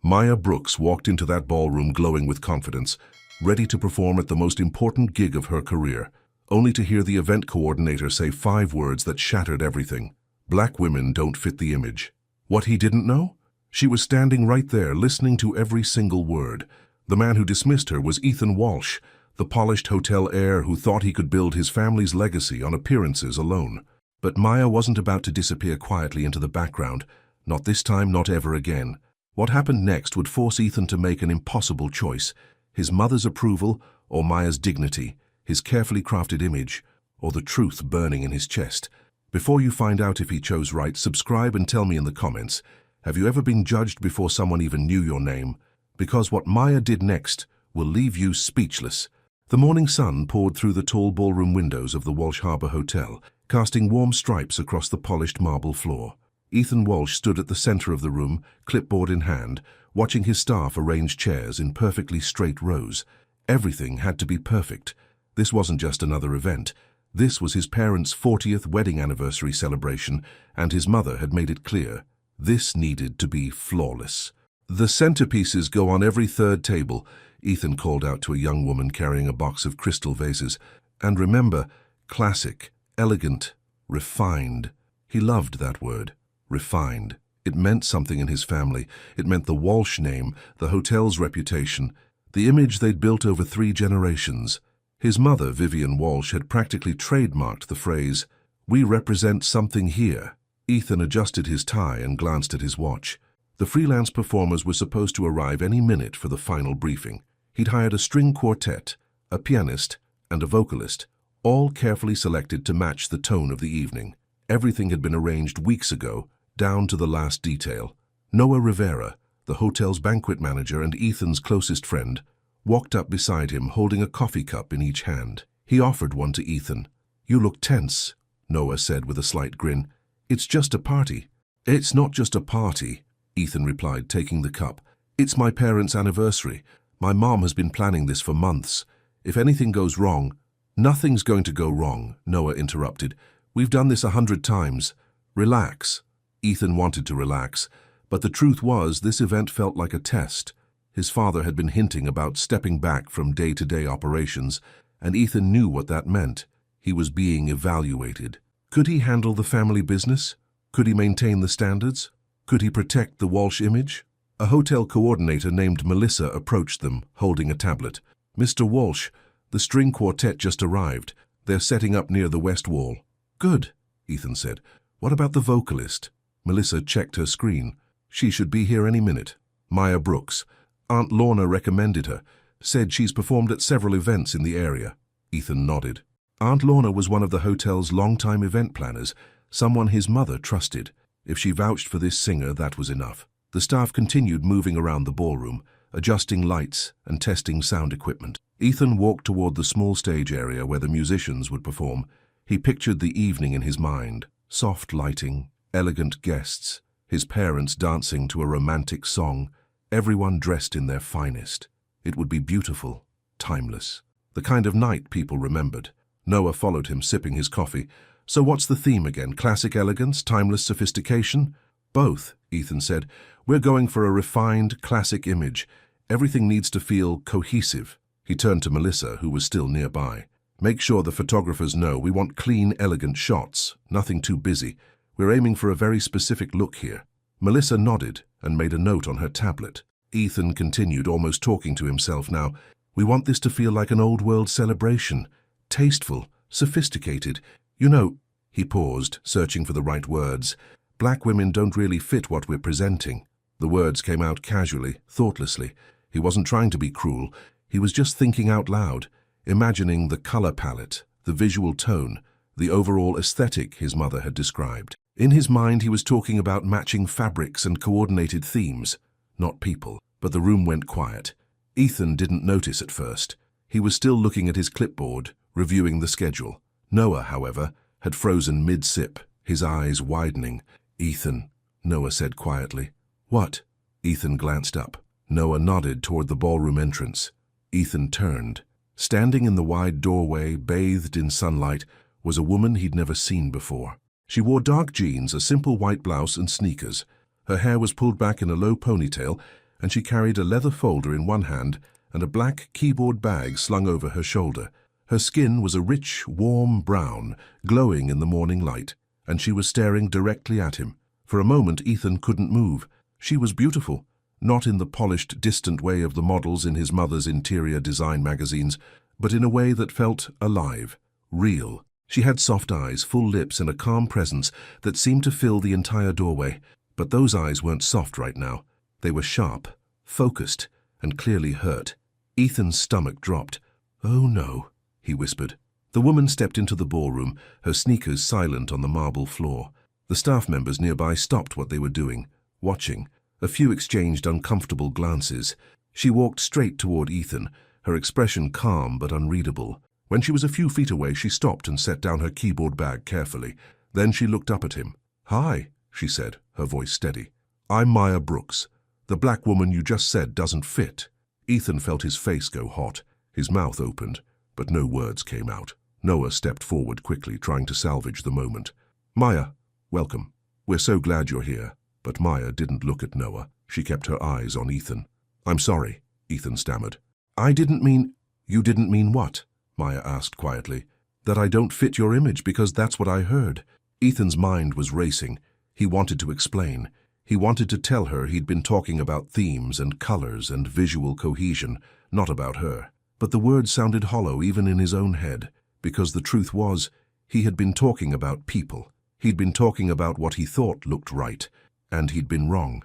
Maya Brooks walked into that ballroom glowing with confidence, ready to perform at the most important gig of her career, only to hear the event coordinator say 5 words that shattered everything. Black women don't fit the image. What he didn't know? She was standing right there, listening to every single word. The man who dismissed her was Ethan Walsh, the polished hotel heir who thought he could build his family's legacy on appearances alone. But Maya wasn't about to disappear quietly into the background. Not this time, not ever again. What happened next would force Ethan to make an impossible choice: his mother's approval or Maya's dignity, his carefully crafted image or the truth burning in his chest. Before you find out if he chose right, subscribe and tell me in the comments, have you ever been judged before someone even knew your name? Because what Maya did next will leave you speechless. The morning sun poured through the tall ballroom windows of the Walsh Harbour Hotel, casting warm stripes across the polished marble floor. Ethan Walsh stood at the center of the room, clipboard in hand, watching his staff arrange chairs in perfectly straight rows. Everything had to be perfect. This wasn't just another event. This was his parents' 40th wedding anniversary celebration, and his mother had made it clear. This needed to be flawless. "The centerpieces go on every third table," Ethan called out to a young woman carrying a box of crystal vases. "And remember, classic, elegant, refined." He loved that word. Refined. It meant something in his family. It meant the Walsh name, the hotel's reputation, the image they'd built over 3 generations. His mother, Vivian Walsh, had practically trademarked the phrase, "We represent something here." Ethan adjusted his tie and glanced at his watch. The freelance performers were supposed to arrive any minute for the final briefing. He'd hired a string quartet, a pianist, and a vocalist, all carefully selected to match the tone of the evening. Everything had been arranged weeks ago, down to the last detail. Noah Rivera, the hotel's banquet manager and Ethan's closest friend, walked up beside him holding a coffee cup in each hand. He offered one to Ethan. "You look tense," Noah said with a slight grin. "It's just a party." "It's not just a party," Ethan replied, taking the cup. "It's my parents' anniversary. My mom has been planning this for months. If anything goes wrong—" "Nothing's going to go wrong," Noah interrupted. "We've done this 100 times. Relax." Ethan wanted to relax, but the truth was this event felt like a test. His father had been hinting about stepping back from day-to-day operations, and Ethan knew what that meant. He was being evaluated. Could he handle the family business? Could he maintain the standards? Could he protect the Walsh image? A hotel coordinator named Melissa approached them, holding a tablet. "Mr. Walsh, the string quartet just arrived. They're setting up near the west wall." "Good," Ethan said. "What about the vocalist?" Melissa checked her screen. "She should be here any minute. Maya Brooks. Aunt Lorna recommended her. Said she's performed at several events in the area." Ethan nodded. Aunt Lorna was one of the hotel's longtime event planners, someone his mother trusted. If she vouched for this singer, that was enough. The staff continued moving around the ballroom, adjusting lights and testing sound equipment. Ethan walked toward the small stage area where the musicians would perform. He pictured the evening in his mind. Soft lighting, elegant guests, his parents dancing to a romantic song, everyone dressed in their finest. It would be beautiful, timeless. The kind of night people remembered. Noah followed him, sipping his coffee. "So what's the theme again? Classic elegance, timeless sophistication?" "Both," Ethan said. "We're going for a refined, classic image. Everything needs to feel cohesive." He turned to Melissa, who was still nearby. "Make sure the photographers know we want clean, elegant shots, nothing too busy. We're aiming for a very specific look here." Melissa nodded and made a note on her tablet. Ethan continued, almost talking to himself now. "We want this to feel like an old-world celebration. Tasteful, sophisticated. You know," he paused, searching for the right words, "black women don't really fit what we're presenting." The words came out casually, thoughtlessly. He wasn't trying to be cruel. He was just thinking out loud, imagining the color palette, the visual tone, the overall aesthetic his mother had described. In his mind, he was talking about matching fabrics and coordinated themes, not people. But the room went quiet. Ethan didn't notice at first. He was still looking at his clipboard, reviewing the schedule. Noah, however, had frozen mid-sip, his eyes widening. "Ethan," Noah said quietly. "What?" Ethan glanced up. Noah nodded toward the ballroom entrance. Ethan turned. Standing in the wide doorway, bathed in sunlight, was a woman he'd never seen before. She wore dark jeans, a simple white blouse, and sneakers. Her hair was pulled back in a low ponytail, and she carried a leather folder in one hand and a black keyboard bag slung over her shoulder. Her skin was a rich, warm brown, glowing in the morning light, and she was staring directly at him. For a moment, Ethan couldn't move. She was beautiful, not in the polished, distant way of the models in his mother's interior design magazines, but in a way that felt alive, real. She had soft eyes, full lips, and a calm presence that seemed to fill the entire doorway. But those eyes weren't soft right now. They were sharp, focused, and clearly hurt. Ethan's stomach dropped. "Oh no," he whispered. The woman stepped into the ballroom, her sneakers silent on the marble floor. The staff members nearby stopped what they were doing, watching. A few exchanged uncomfortable glances. She walked straight toward Ethan, her expression calm but unreadable. When she was a few feet away, she stopped and set down her keyboard bag carefully. Then she looked up at him. "Hi," she said, her voice steady. "I'm Maya Brooks. The black woman you just said doesn't fit." Ethan felt his face go hot. His mouth opened, but no words came out. Noah stepped forward quickly, trying to salvage the moment. "Maya, welcome. We're so glad you're here." But Maya didn't look at Noah. She kept her eyes on Ethan. "I'm sorry," Ethan stammered. "I didn't mean—" "You didn't mean what?" Maya asked quietly. "That I don't fit your image, because that's what I heard." Ethan's mind was racing. He wanted to explain. He wanted to tell her he'd been talking about themes and colors and visual cohesion, not about her. But the words sounded hollow even in his own head, because the truth was, he had been talking about people. He'd been talking about what he thought looked right, and he'd been wrong.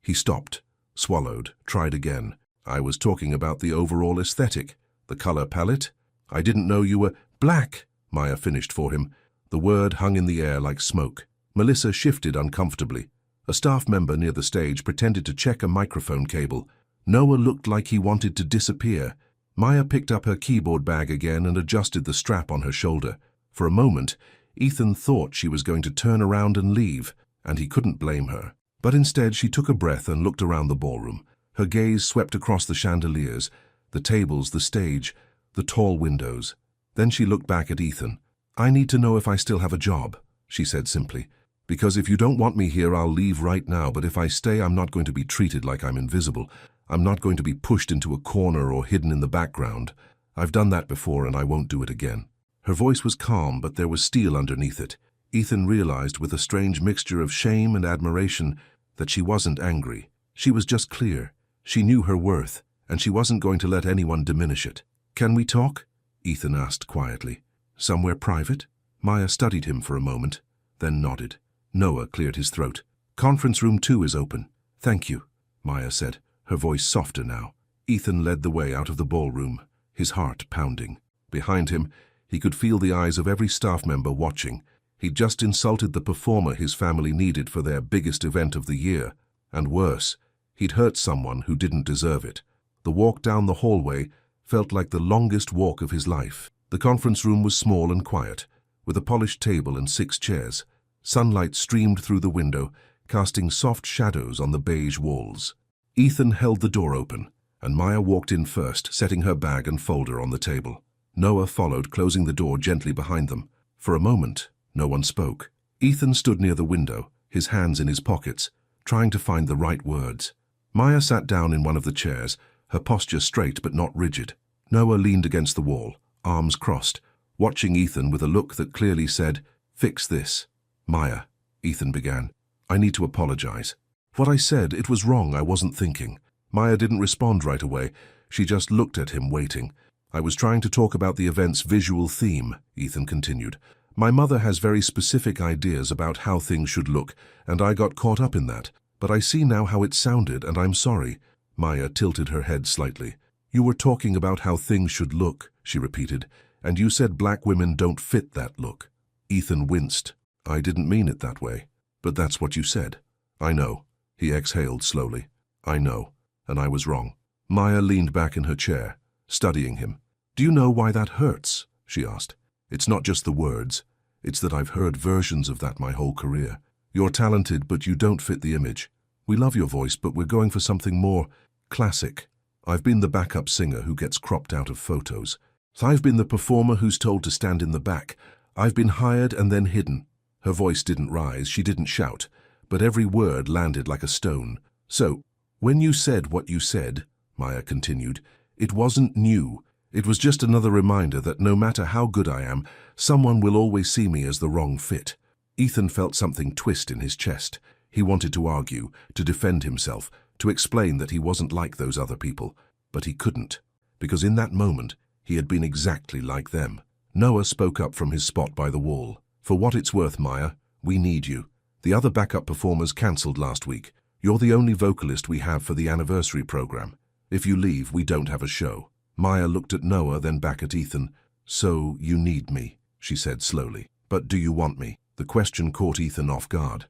He stopped, swallowed, tried again. "I was talking about the overall aesthetic, the color palette. I didn't know you were—" "Black," Maya finished for him. The word hung in the air like smoke. Melissa shifted uncomfortably. A staff member near the stage pretended to check a microphone cable. Noah looked like he wanted to disappear. Maya picked up her keyboard bag again and adjusted the strap on her shoulder. For a moment, Ethan thought she was going to turn around and leave, and he couldn't blame her. But instead, she took a breath and looked around the ballroom. Her gaze swept across the chandeliers, the tables, the stage, the tall windows. Then she looked back at Ethan. "I need to know if I still have a job," she said simply. "Because if you don't want me here, I'll leave right now, but if I stay, I'm not going to be treated like I'm invisible. I'm not going to be pushed into a corner or hidden in the background. I've done that before and I won't do it again." Her voice was calm, but there was steel underneath it. Ethan realized with a strange mixture of shame and admiration that she wasn't angry. She was just clear. She knew her worth, and she wasn't going to let anyone diminish it. "Can we talk?" Ethan asked quietly. "Somewhere private?" Maya studied him for a moment, then nodded. Noah cleared his throat. "Conference room 2 is open." "Thank you," Maya said, her voice softer now. Ethan led the way out of the ballroom, his heart pounding. Behind him, he could feel the eyes of every staff member watching. He'd just insulted the performer his family needed for their biggest event of the year. And worse, he'd hurt someone who didn't deserve it. The walk down the hallway felt like the longest walk of his life. The conference room was small and quiet, with a polished table and 6 chairs. Sunlight streamed through the window, casting soft shadows on the beige walls. Ethan held the door open, and Maya walked in first, setting her bag and folder on the table. Noah followed, closing the door gently behind them. For a moment, no one spoke. Ethan stood near the window, his hands in his pockets, trying to find the right words. Maya sat down in one of the chairs, her posture straight but not rigid. Noah leaned against the wall, arms crossed, watching Ethan with a look that clearly said, "Fix this." "Maya," Ethan began, "I need to apologize. What I said, it was wrong, I wasn't thinking." Maya didn't respond right away. She just looked at him, waiting. "I was trying to talk about the event's visual theme," Ethan continued. "My mother has very specific ideas about how things should look, and I got caught up in that. But I see now how it sounded, and I'm sorry." Maya tilted her head slightly. "You were talking about how things should look," she repeated, "and you said black women don't fit that look." Ethan winced. "I didn't mean it that way, but that's what you said." "I know." He exhaled slowly. "I know, and I was wrong." Maya leaned back in her chair, studying him. "Do you know why that hurts?" she asked. "It's not just the words. It's that I've heard versions of that my whole career. You're talented, but you don't fit the image. We love your voice, but we're going for something more classic. I've been the backup singer who gets cropped out of photos. I've been the performer who's told to stand in the back. I've been hired and then hidden." Her voice didn't rise, she didn't shout, but every word landed like a stone. "So, When you said what you said, Maya continued, it wasn't new. It was just another reminder that no matter how good I am, someone will always see me as the wrong fit. Ethan felt something twist in his chest. He wanted to argue, to defend himself, to explain that he wasn't like those other people. But he couldn't, because in that moment, he had been exactly like them. Noah spoke up from his spot by the wall. For what it's worth, Maya, we need you. The other backup performers cancelled last week. You're the only vocalist we have for the anniversary program. If you leave, we don't have a show. Maya looked at Noah, then back at Ethan. So, you need me, she said slowly. But do you want me? The question caught Ethan off guard.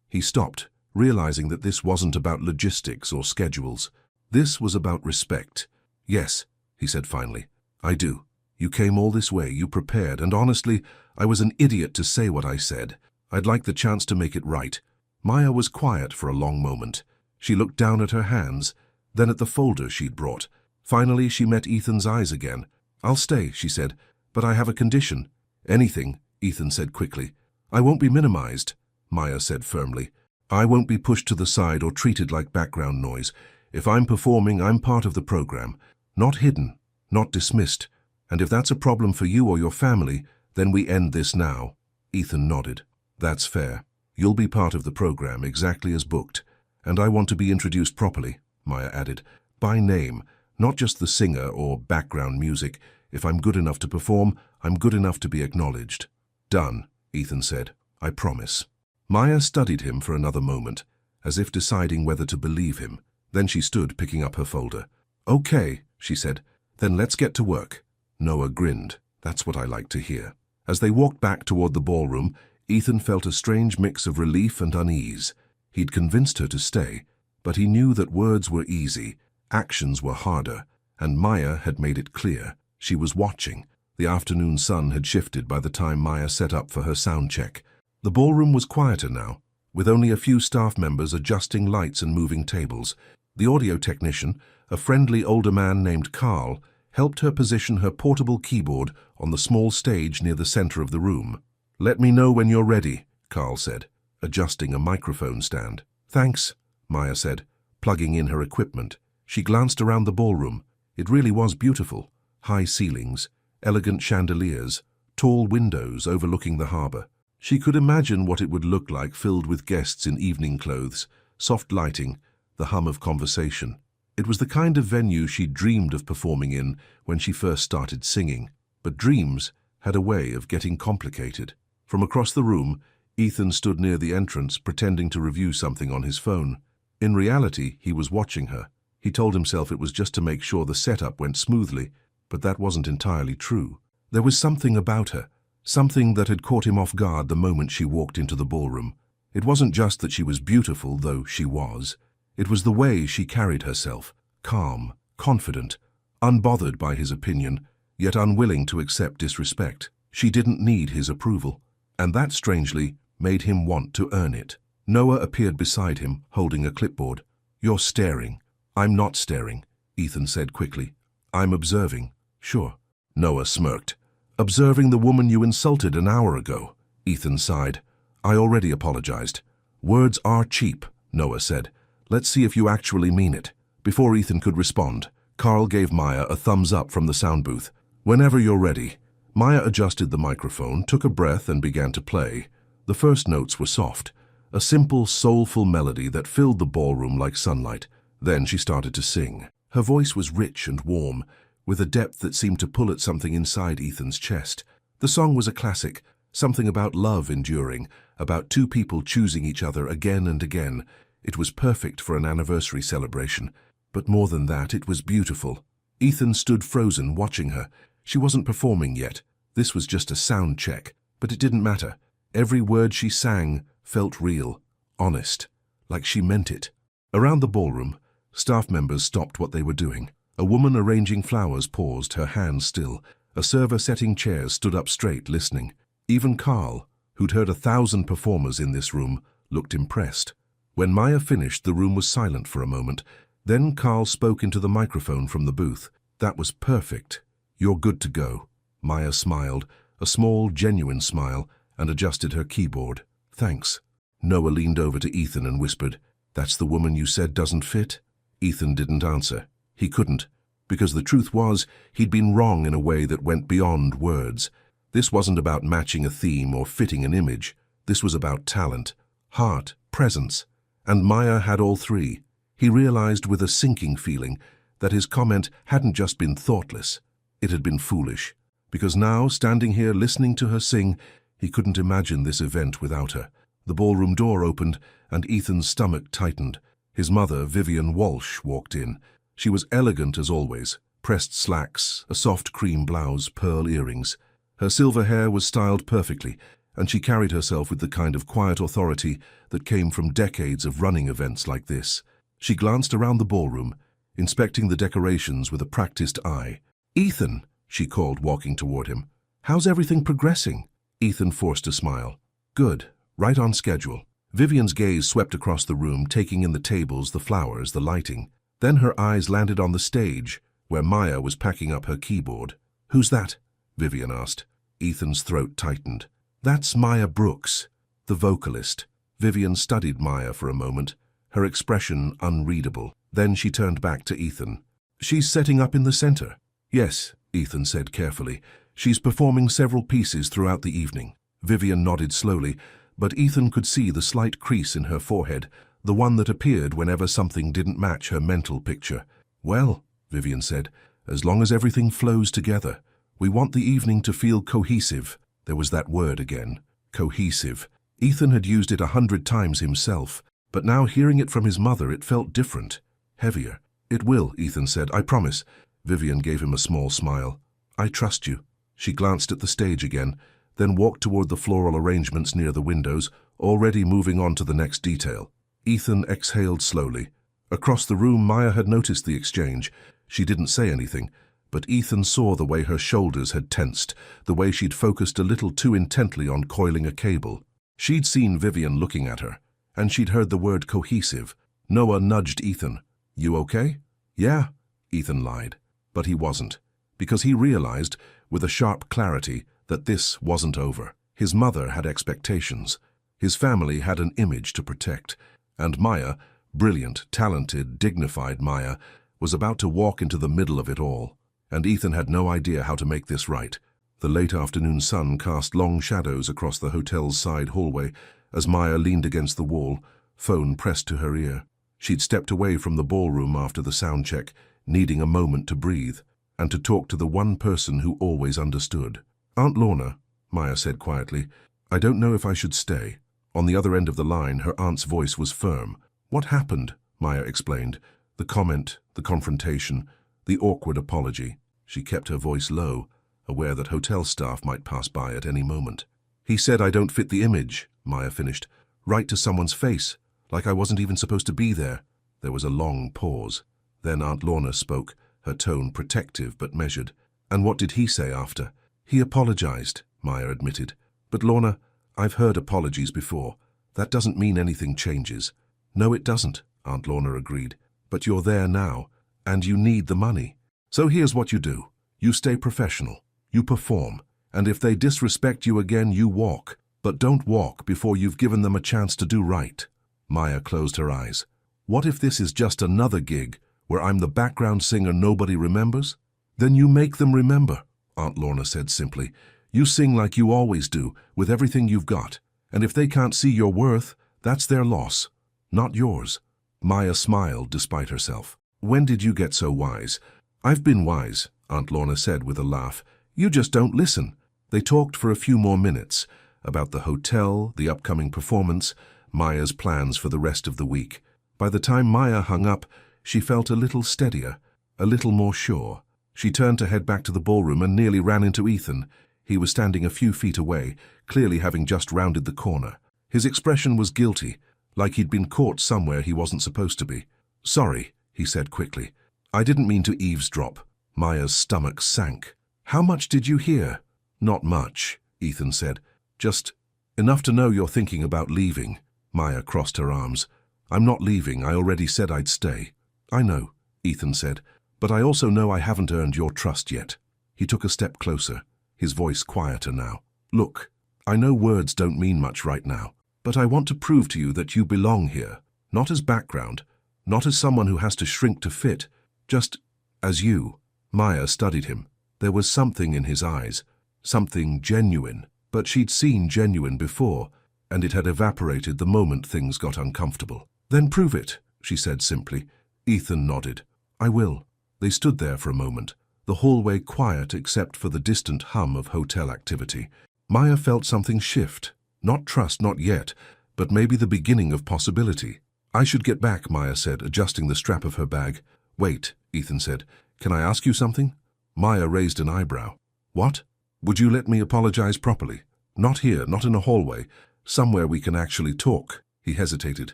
He stopped, realizing that this wasn't about logistics or schedules. This was about respect. Yes, he said finally. I do. You came all this way, you prepared, and honestly, I was an idiot to say what I said. I'd like the chance to make it right. Maya was quiet for a long moment. She looked down at her hands, then at the folder she'd brought. Finally, she met Ethan's eyes again. I'll stay, she said, but I have a condition. Anything, Ethan said quickly. I won't be minimized, Maya said firmly. I won't be pushed to the side or treated like background noise. If I'm performing, I'm part of the program. Not hidden, not dismissed. And if that's a problem for you or your family, then we end this now. Ethan nodded. That's fair. You'll be part of the program exactly as booked. And I want to be introduced properly, Maya added. By name, not just the singer or background music. If I'm good enough to perform, I'm good enough to be acknowledged. Done, Ethan said. I promise. Maya studied him for another moment, as if deciding whether to believe him. Then she stood, picking up her folder. Okay, she said. Then let's get to work. Noah grinned. That's what I like to hear. As they walked back toward the ballroom, Ethan felt a strange mix of relief and unease. He'd convinced her to stay, but he knew that words were easy, actions were harder, and Maya had made it clear. She was watching. The afternoon sun had shifted by the time Maya set up for her sound check. The ballroom was quieter now, with only a few staff members adjusting lights and moving tables. The audio technician, a friendly older man named Carl, helped her position her portable keyboard on the small stage near the center of the room. Let me know when you're ready, Carl said, adjusting a microphone stand. Thanks, Maya said, plugging in her equipment. She glanced around the ballroom. It really was beautiful. High ceilings, elegant chandeliers, tall windows overlooking the harbor. She could imagine what it would look like filled with guests in evening clothes, soft lighting, the hum of conversation. It was the kind of venue she dreamed of performing in when she first started singing. But dreams had a way of getting complicated. From across the room, Ethan stood near the entrance, pretending to review something on his phone. In reality, he was watching her. He told himself it was just to make sure the setup went smoothly, but that wasn't entirely true. There was something about her, something that had caught him off guard the moment she walked into the ballroom. It wasn't just that she was beautiful, though she was. It was the way she carried herself, calm, confident, unbothered by his opinion, yet unwilling to accept disrespect. She didn't need his approval, and that, strangely, made him want to earn it. Noah appeared beside him, holding a clipboard. You're staring. I'm not staring, Ethan said quickly. I'm observing. Sure. Noah smirked. Observing the woman you insulted an hour ago, Ethan sighed. I already apologized. Words are cheap, Noah said. Let's see if you actually mean it. Before Ethan could respond, Carl gave Maya a thumbs up from the sound booth. Whenever you're ready. Maya adjusted the microphone, took a breath, and began to play. The first notes were soft, a simple, soulful melody that filled the ballroom like sunlight. Then she started to sing. Her voice was rich and warm, with a depth that seemed to pull at something inside Ethan's chest. The song was a classic, something about love enduring, about two people choosing each other again and again. It was perfect for an anniversary celebration. But more than that, it was beautiful. Ethan stood frozen, watching her. She wasn't performing yet. This was just a sound check. But it didn't matter. Every word she sang felt real, honest, like she meant it. Around the ballroom, staff members stopped what they were doing. A woman arranging flowers paused, her hands still. A server setting chairs stood up straight, listening. Even Carl, who'd heard 1,000 performers in this room, looked impressed. When Maya finished, the room was silent for a moment. Then Carl spoke into the microphone from the booth. That was perfect. You're good to go. Maya smiled, a small, genuine smile, and adjusted her keyboard. Thanks. Noah leaned over to Ethan and whispered, That's the woman you said doesn't fit? Ethan didn't answer. He couldn't, because the truth was he'd been wrong in a way that went beyond words. This wasn't about matching a theme or fitting an image. This was about talent, heart, presence. And Maya had all three. He realized with a sinking feeling that his comment hadn't just been thoughtless, it had been foolish. Because now, standing here listening to her sing, he couldn't imagine this event without her. The ballroom door opened, and Ethan's stomach tightened. His mother, Vivian Walsh, walked in. She was elegant as always, pressed slacks, a soft cream blouse, pearl earrings. Her silver hair was styled perfectly, and she carried herself with the kind of quiet authority that came from decades of running events like this. She glanced around the ballroom, inspecting the decorations with a practiced eye. "Ethan," she called, walking toward him. "How's everything progressing?" Ethan forced a smile. "Good, right on schedule." Vivian's gaze swept across the room, taking in the tables, the flowers, the lighting. Then her eyes landed on the stage, where Maya was packing up her keyboard. "Who's that?" Vivian asked. Ethan's throat tightened. "That's Maya Brooks, the vocalist." Vivian studied Maya for a moment, her expression unreadable. Then she turned back to Ethan. "She's setting up in the center." "Yes," Ethan said carefully. "She's performing several pieces throughout the evening." Vivian nodded slowly, but Ethan could see the slight crease in her forehead, the one that appeared whenever something didn't match her mental picture. "Well," Vivian said, "as long as everything flows together. We want the evening to feel cohesive." There was that word again, cohesive. Ethan had used it 100 times himself, but now hearing it from his mother it felt different, heavier. "It will," Ethan said, "I promise." Vivian gave him a small smile. "I trust you." She glanced at the stage again, then walked toward the floral arrangements near the windows, already moving on to the next detail. Ethan exhaled slowly. Across the room, Maya had noticed the exchange. She didn't say anything, but Ethan saw the way her shoulders had tensed, the way she'd focused a little too intently on coiling a cable. She'd seen Vivian looking at her, and she'd heard the word cohesive. Noah nudged Ethan. "You okay?" "Yeah," Ethan lied. But he wasn't, because he realized, with a sharp clarity, that this wasn't over. His mother had expectations. His family had an image to protect. And Maya, brilliant, talented, dignified Maya, was about to walk into the middle of it all. And Ethan had no idea how to make this right. The late afternoon sun cast long shadows across the hotel's side hallway as Maya leaned against the wall, phone pressed to her ear. She'd stepped away from the ballroom after the sound check, needing a moment to breathe, and to talk to the one person who always understood. "Aunt Lorna," Maya said quietly, "I don't know if I should stay." On the other end of the line, her aunt's voice was firm. "What happened?" Maya explained. The comment, the confrontation, the awkward apology. She kept her voice low, aware that hotel staff might pass by at any moment. "He said I don't fit the image," Maya finished. "Right to someone's face, like I wasn't even supposed to be there." There was a long pause. Then Aunt Lorna spoke, her tone protective but measured. "And what did he say after?" "He apologized," Maya admitted. "But Lorna, I've heard apologies before. That doesn't mean anything changes." "No, it doesn't," Aunt Lorna agreed. "But you're there now, and you need the money. So here's what you do. You stay professional. You perform. And if they disrespect you again, you walk. But don't walk before you've given them a chance to do right." Maya closed her eyes. "What if this is just another gig where I'm the background singer nobody remembers?" "Then you make them remember," Aunt Lorna said simply. "You sing like you always do, with everything you've got. And if they can't see your worth, that's their loss, not yours." Maya smiled despite herself. "When did you get so wise?" "I've been wise," Aunt Lorna said with a laugh. "You just don't listen." They talked for a few more minutes about the hotel, the upcoming performance, Maya's plans for the rest of the week. By the time Maya hung up, she felt a little steadier, a little more sure. She turned to head back to the ballroom and nearly ran into Ethan. He was standing a few feet away, clearly having just rounded the corner. His expression was guilty, like he'd been caught somewhere he wasn't supposed to be. "Sorry," he said quickly. "I didn't mean to eavesdrop." Maya's stomach sank. "How much did you hear?" "Not much," Ethan said. "Just enough to know you're thinking about leaving." Maya crossed her arms. "I'm not leaving. I already said I'd stay." "I know," Ethan said, "but I also know I haven't earned your trust yet." He took a step closer, his voice quieter now. "Look, I know words don't mean much right now, but I want to prove to you that you belong here. Not as background, not as someone who has to shrink to fit, just as you. Maya studied him. There was something in his eyes, something genuine, but she'd seen genuine before, and it had evaporated the moment things got uncomfortable. Then prove it, she said simply. Ethan nodded. I will. They stood there for a moment, the hallway quiet except for the distant hum of hotel activity. Maya felt something shift. Not trust, not yet, but maybe the beginning of possibility. I should get back, Maya said, adjusting the strap of her bag. Wait, Ethan said. Can I ask you something? Maya raised an eyebrow. What? Would you let me apologize properly? Not here, not in a hallway. Somewhere we can actually talk. He hesitated.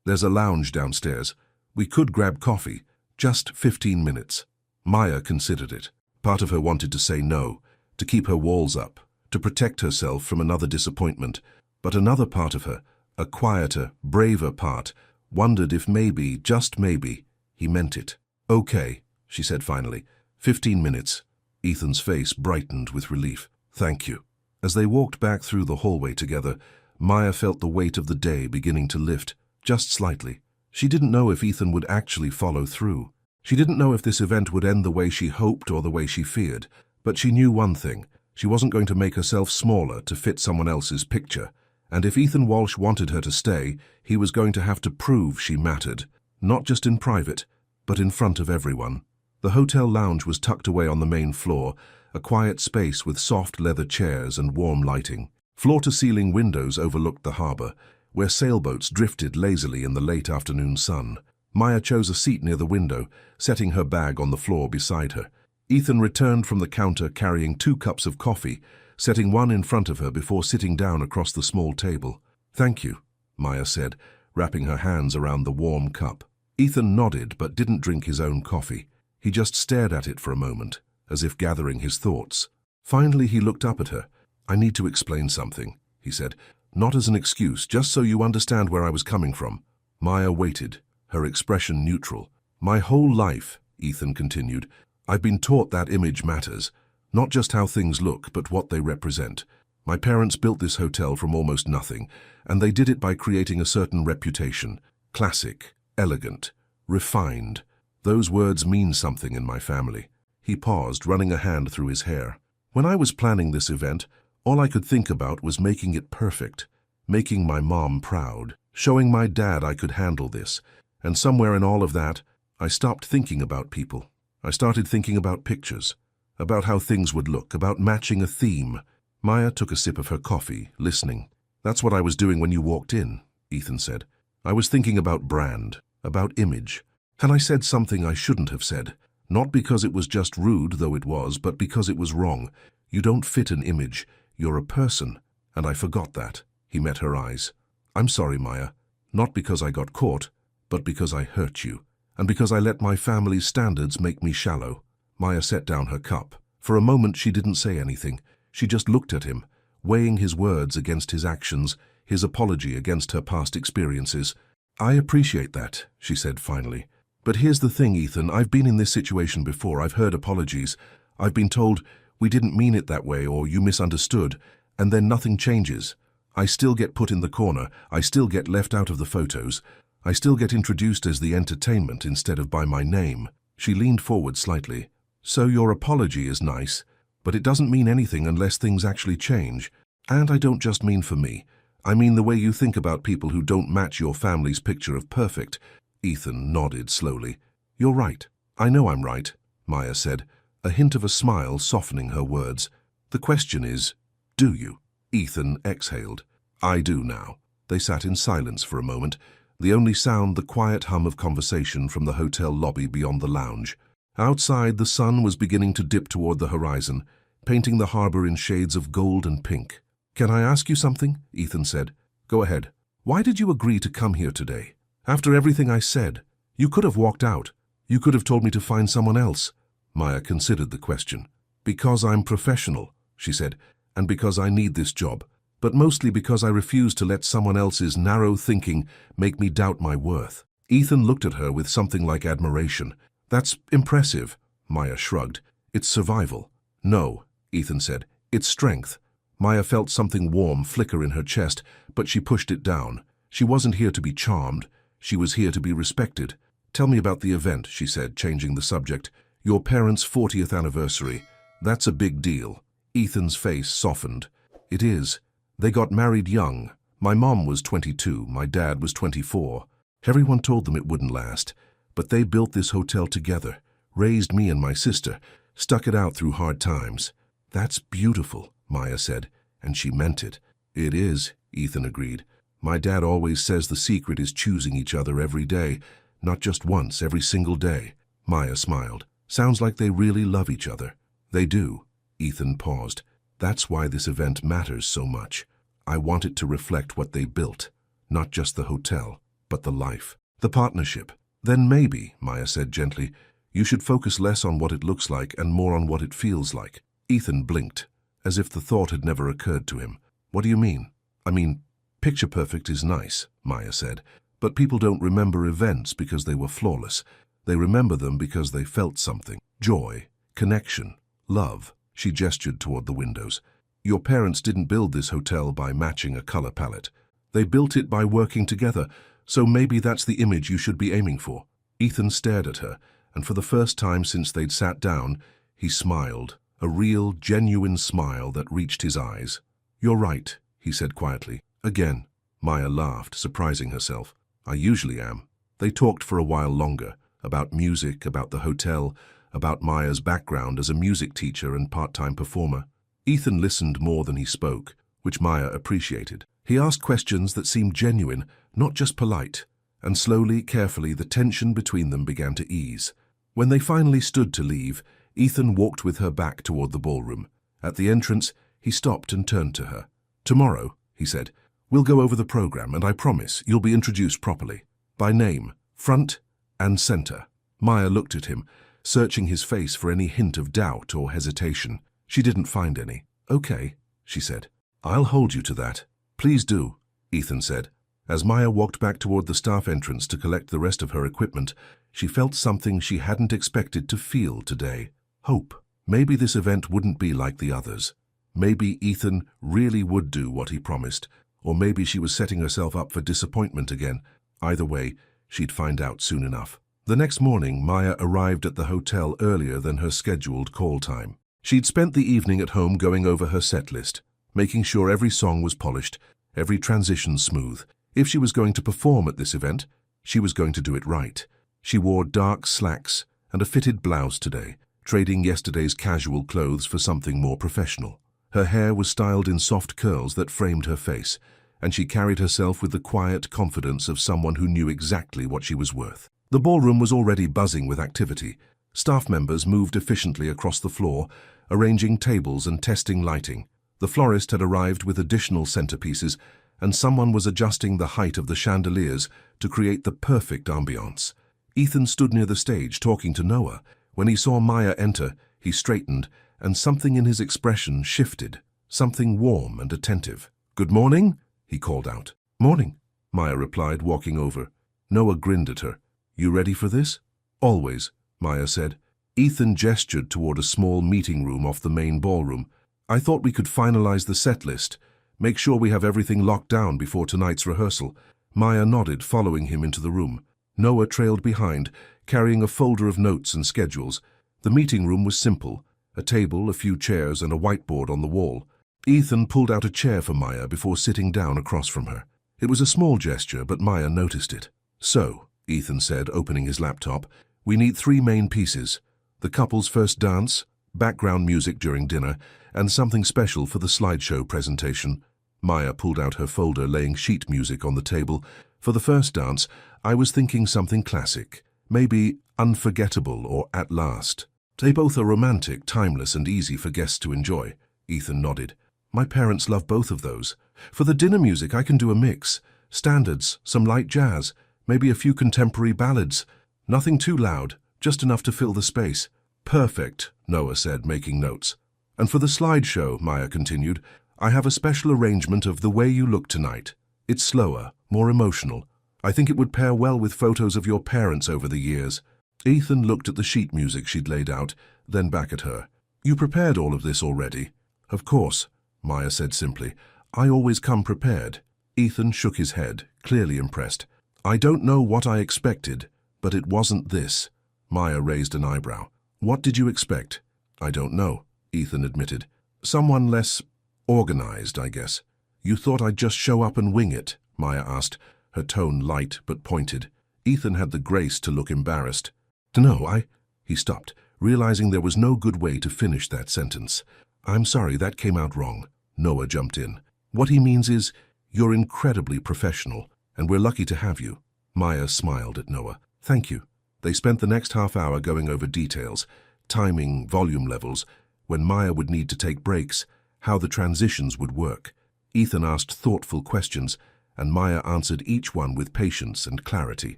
There's a lounge downstairs. We could grab coffee. Just 15 minutes. Maya considered it. Part of her wanted to say no, to keep her walls up, to protect herself from another disappointment. But another part of her, a quieter, braver part, wondered if maybe, just maybe, he meant it. Okay, she said finally. 15 minutes. Ethan's face brightened with relief. Thank you. As they walked back through the hallway together, Maya felt the weight of the day beginning to lift, just slightly. She didn't know if Ethan would actually follow through. She didn't know if this event would end the way she hoped or the way she feared, but she knew one thing. She wasn't going to make herself smaller to fit someone else's picture. And if Ethan Walsh wanted her to stay, he was going to have to prove she mattered, not just in private, but in front of everyone. The hotel lounge was tucked away on the main floor, a quiet space with soft leather chairs and warm lighting. Floor-to-ceiling windows overlooked the harbor, where sailboats drifted lazily in the late afternoon sun. Maya chose a seat near the window, setting her bag on the floor beside her. Ethan returned from the counter carrying 2 cups of coffee, setting one in front of her before sitting down across the small table. Thank you, Maya said, wrapping her hands around the warm cup. Ethan nodded but didn't drink his own coffee. He just stared at it for a moment, as if gathering his thoughts. Finally he looked up at her. I need to explain something, he said. Not as an excuse, just so you understand where I was coming from. Maya waited, her expression neutral. My whole life, Ethan continued, I've been taught that image matters. Not just how things look, but what they represent. My parents built this hotel from almost nothing, and they did it by creating a certain reputation. Classic, elegant, refined. Those words mean something in my family. He paused, running a hand through his hair. When I was planning this event, all I could think about was making it perfect, making my mom proud, showing my dad I could handle this. And somewhere in all of that, I stopped thinking about people. I started thinking about pictures, about how things would look, about matching a theme. Maya took a sip of her coffee, listening. That's what I was doing when you walked in, Ethan said. I was thinking about brand, about image. And I said something I shouldn't have said. Not because it was just rude, though it was, but because it was wrong. You don't fit an image. You're a person. And I forgot that. He met her eyes. I'm sorry, Maya. Not because I got caught, but because I hurt you. And because I let my family's standards make me shallow. Maya set down her cup. For a moment she didn't say anything. She just looked at him, weighing his words against his actions, his apology against her past experiences. I appreciate that, she said finally. But here's the thing, Ethan. I've been in this situation before. I've heard apologies. I've been told, we didn't mean it that way, or you misunderstood, and then nothing changes. I still get put in the corner. I still get left out of the photos. I still get introduced as the entertainment instead of by my name. She leaned forward slightly. So your apology is nice, but it doesn't mean anything unless things actually change. And I don't just mean for me. I mean the way you think about people who don't match your family's picture of perfect. Ethan nodded slowly. You're right. I know I'm right, Maya said, a hint of a smile softening her words. The question is, do you? Ethan exhaled. I do now. They sat in silence for a moment, the only sound the quiet hum of conversation from the hotel lobby beyond the lounge. Outside, the sun was beginning to dip toward the horizon, painting the harbor in shades of gold and pink. Can I ask you something? Ethan said. Go ahead. Why did you agree to come here today? After everything I said, you could have walked out. You could have told me to find someone else. Maya considered the question. Because I'm professional, she said, and because I need this job, but mostly because I refuse to let someone else's narrow thinking make me doubt my worth. Ethan looked at her with something like admiration. That's impressive, Maya shrugged. It's survival. No, Ethan said. It's strength. Maya felt something warm flicker in her chest, but she pushed it down. She wasn't here to be charmed. She was here to be respected. Tell me about the event, she said, changing the subject. Your parents' 40th anniversary. That's a big deal. Ethan's face softened. It is. They got married young. My mom was 22, my dad was 24. Everyone told them it wouldn't last. But they built this hotel together, raised me and my sister, stuck it out through hard times. That's beautiful, Maya said, and she meant it. It is, Ethan agreed. My dad always says the secret is choosing each other every day, not just once, every single day. Maya smiled. Sounds like they really love each other. They do. Ethan paused. That's why this event matters so much. I want it to reflect what they built, not just the hotel, but the life, the partnership. Then maybe, Maya said gently, you should focus less on what it looks like and more on what it feels like. Ethan blinked, as if the thought had never occurred to him. What do you mean? I mean, picture perfect is nice, Maya said, but people don't remember events because they were flawless. They remember them because they felt something. Joy, connection, love. She gestured toward the windows. Your parents didn't build this hotel by matching a color palette. They built it by working together, so maybe that's the image you should be aiming for. Ethan stared at her, and for the first time since they'd sat down, he smiled, a real, genuine smile that reached his eyes. You're right, he said quietly. Again. Maya laughed, surprising herself. I usually am. They talked for a while longer, about music, about the hotel, about Maya's background as a music teacher and part-time performer. Ethan listened more than he spoke, which Maya appreciated. He asked questions that seemed genuine, not just polite, and slowly, carefully, the tension between them began to ease. When they finally stood to leave, Ethan walked with her back toward the ballroom. At the entrance, he stopped and turned to her. Tomorrow, he said, we'll go over the program, and I promise you'll be introduced properly. By name, front and center. Maya looked at him, searching his face for any hint of doubt or hesitation. She didn't find any. Okay, she said. I'll hold you to that. Please do, Ethan said. As Maya walked back toward the staff entrance to collect the rest of her equipment, she felt something she hadn't expected to feel today. Hope. Maybe this event wouldn't be like the others. Maybe Ethan really would do what he promised, or maybe she was setting herself up for disappointment again. Either way, she'd find out soon enough. The next morning, Maya arrived at the hotel earlier than her scheduled call time. She'd spent the evening at home going over her set list, making sure every song was polished, every transition smooth. If she was going to perform at this event, she was going to do it right. She wore dark slacks and a fitted blouse today, trading yesterday's casual clothes for something more professional. Her hair was styled in soft curls that framed her face, and she carried herself with the quiet confidence of someone who knew exactly what she was worth. The ballroom was already buzzing with activity. Staff members moved efficiently across the floor, arranging tables and testing lighting. The florist had arrived with additional centerpieces, and someone was adjusting the height of the chandeliers to create the perfect ambiance. Ethan stood near the stage talking to Noah. When he saw Maya enter, he straightened, and something in his expression shifted, something warm and attentive. Good morning, he called out. Morning, Maya replied, walking over. Noah grinned at her. You ready for this? Always, Maya said. Ethan gestured toward a small meeting room off the main ballroom. I thought we could finalize the set list, make sure we have everything locked down before tonight's rehearsal. Maya nodded, following him into the room. Noah trailed behind, carrying a folder of notes and schedules. The meeting room was simple, a table, a few chairs, and a whiteboard on the wall. Ethan pulled out a chair for Maya before sitting down across from her. It was a small gesture, but Maya noticed it. So, Ethan said, opening his laptop, we need 3 main pieces. The couple's first dance, background music during dinner, and something special for the slideshow presentation. Maya pulled out her folder, laying sheet music on the table. For the first dance, I was thinking something classic, maybe Unforgettable or At Last. They both are romantic, timeless, and easy for guests to enjoy. Ethan nodded. My parents love both of those. For the dinner music, I can do a mix. Standards, some light jazz, maybe a few contemporary ballads. Nothing too loud, just enough to fill the space. Perfect, Noah said, making notes. And for the slideshow, Maya continued, I have a special arrangement of The Way You Look Tonight. It's slower, more emotional. I think it would pair well with photos of your parents over the years. Ethan looked at the sheet music she'd laid out, then back at her. You prepared all of this already? Of course, Maya said simply. I always come prepared. Ethan shook his head, clearly impressed. I don't know what I expected, but it wasn't this. Maya raised an eyebrow. What did you expect? I don't know, Ethan admitted. Someone less organized, I guess. You thought I'd just show up and wing it? Maya asked, her tone light but pointed. Ethan had the grace to look embarrassed. No, He stopped, realizing there was no good way to finish that sentence. I'm sorry, that came out wrong. Noah jumped in. What he means is, you're incredibly professional, and we're lucky to have you. Maya smiled at Noah. Thank you. They spent the next half hour going over details, timing, volume levels, when Maya would need to take breaks, how the transitions would work. Ethan asked thoughtful questions, and Maya answered each one with patience and clarity.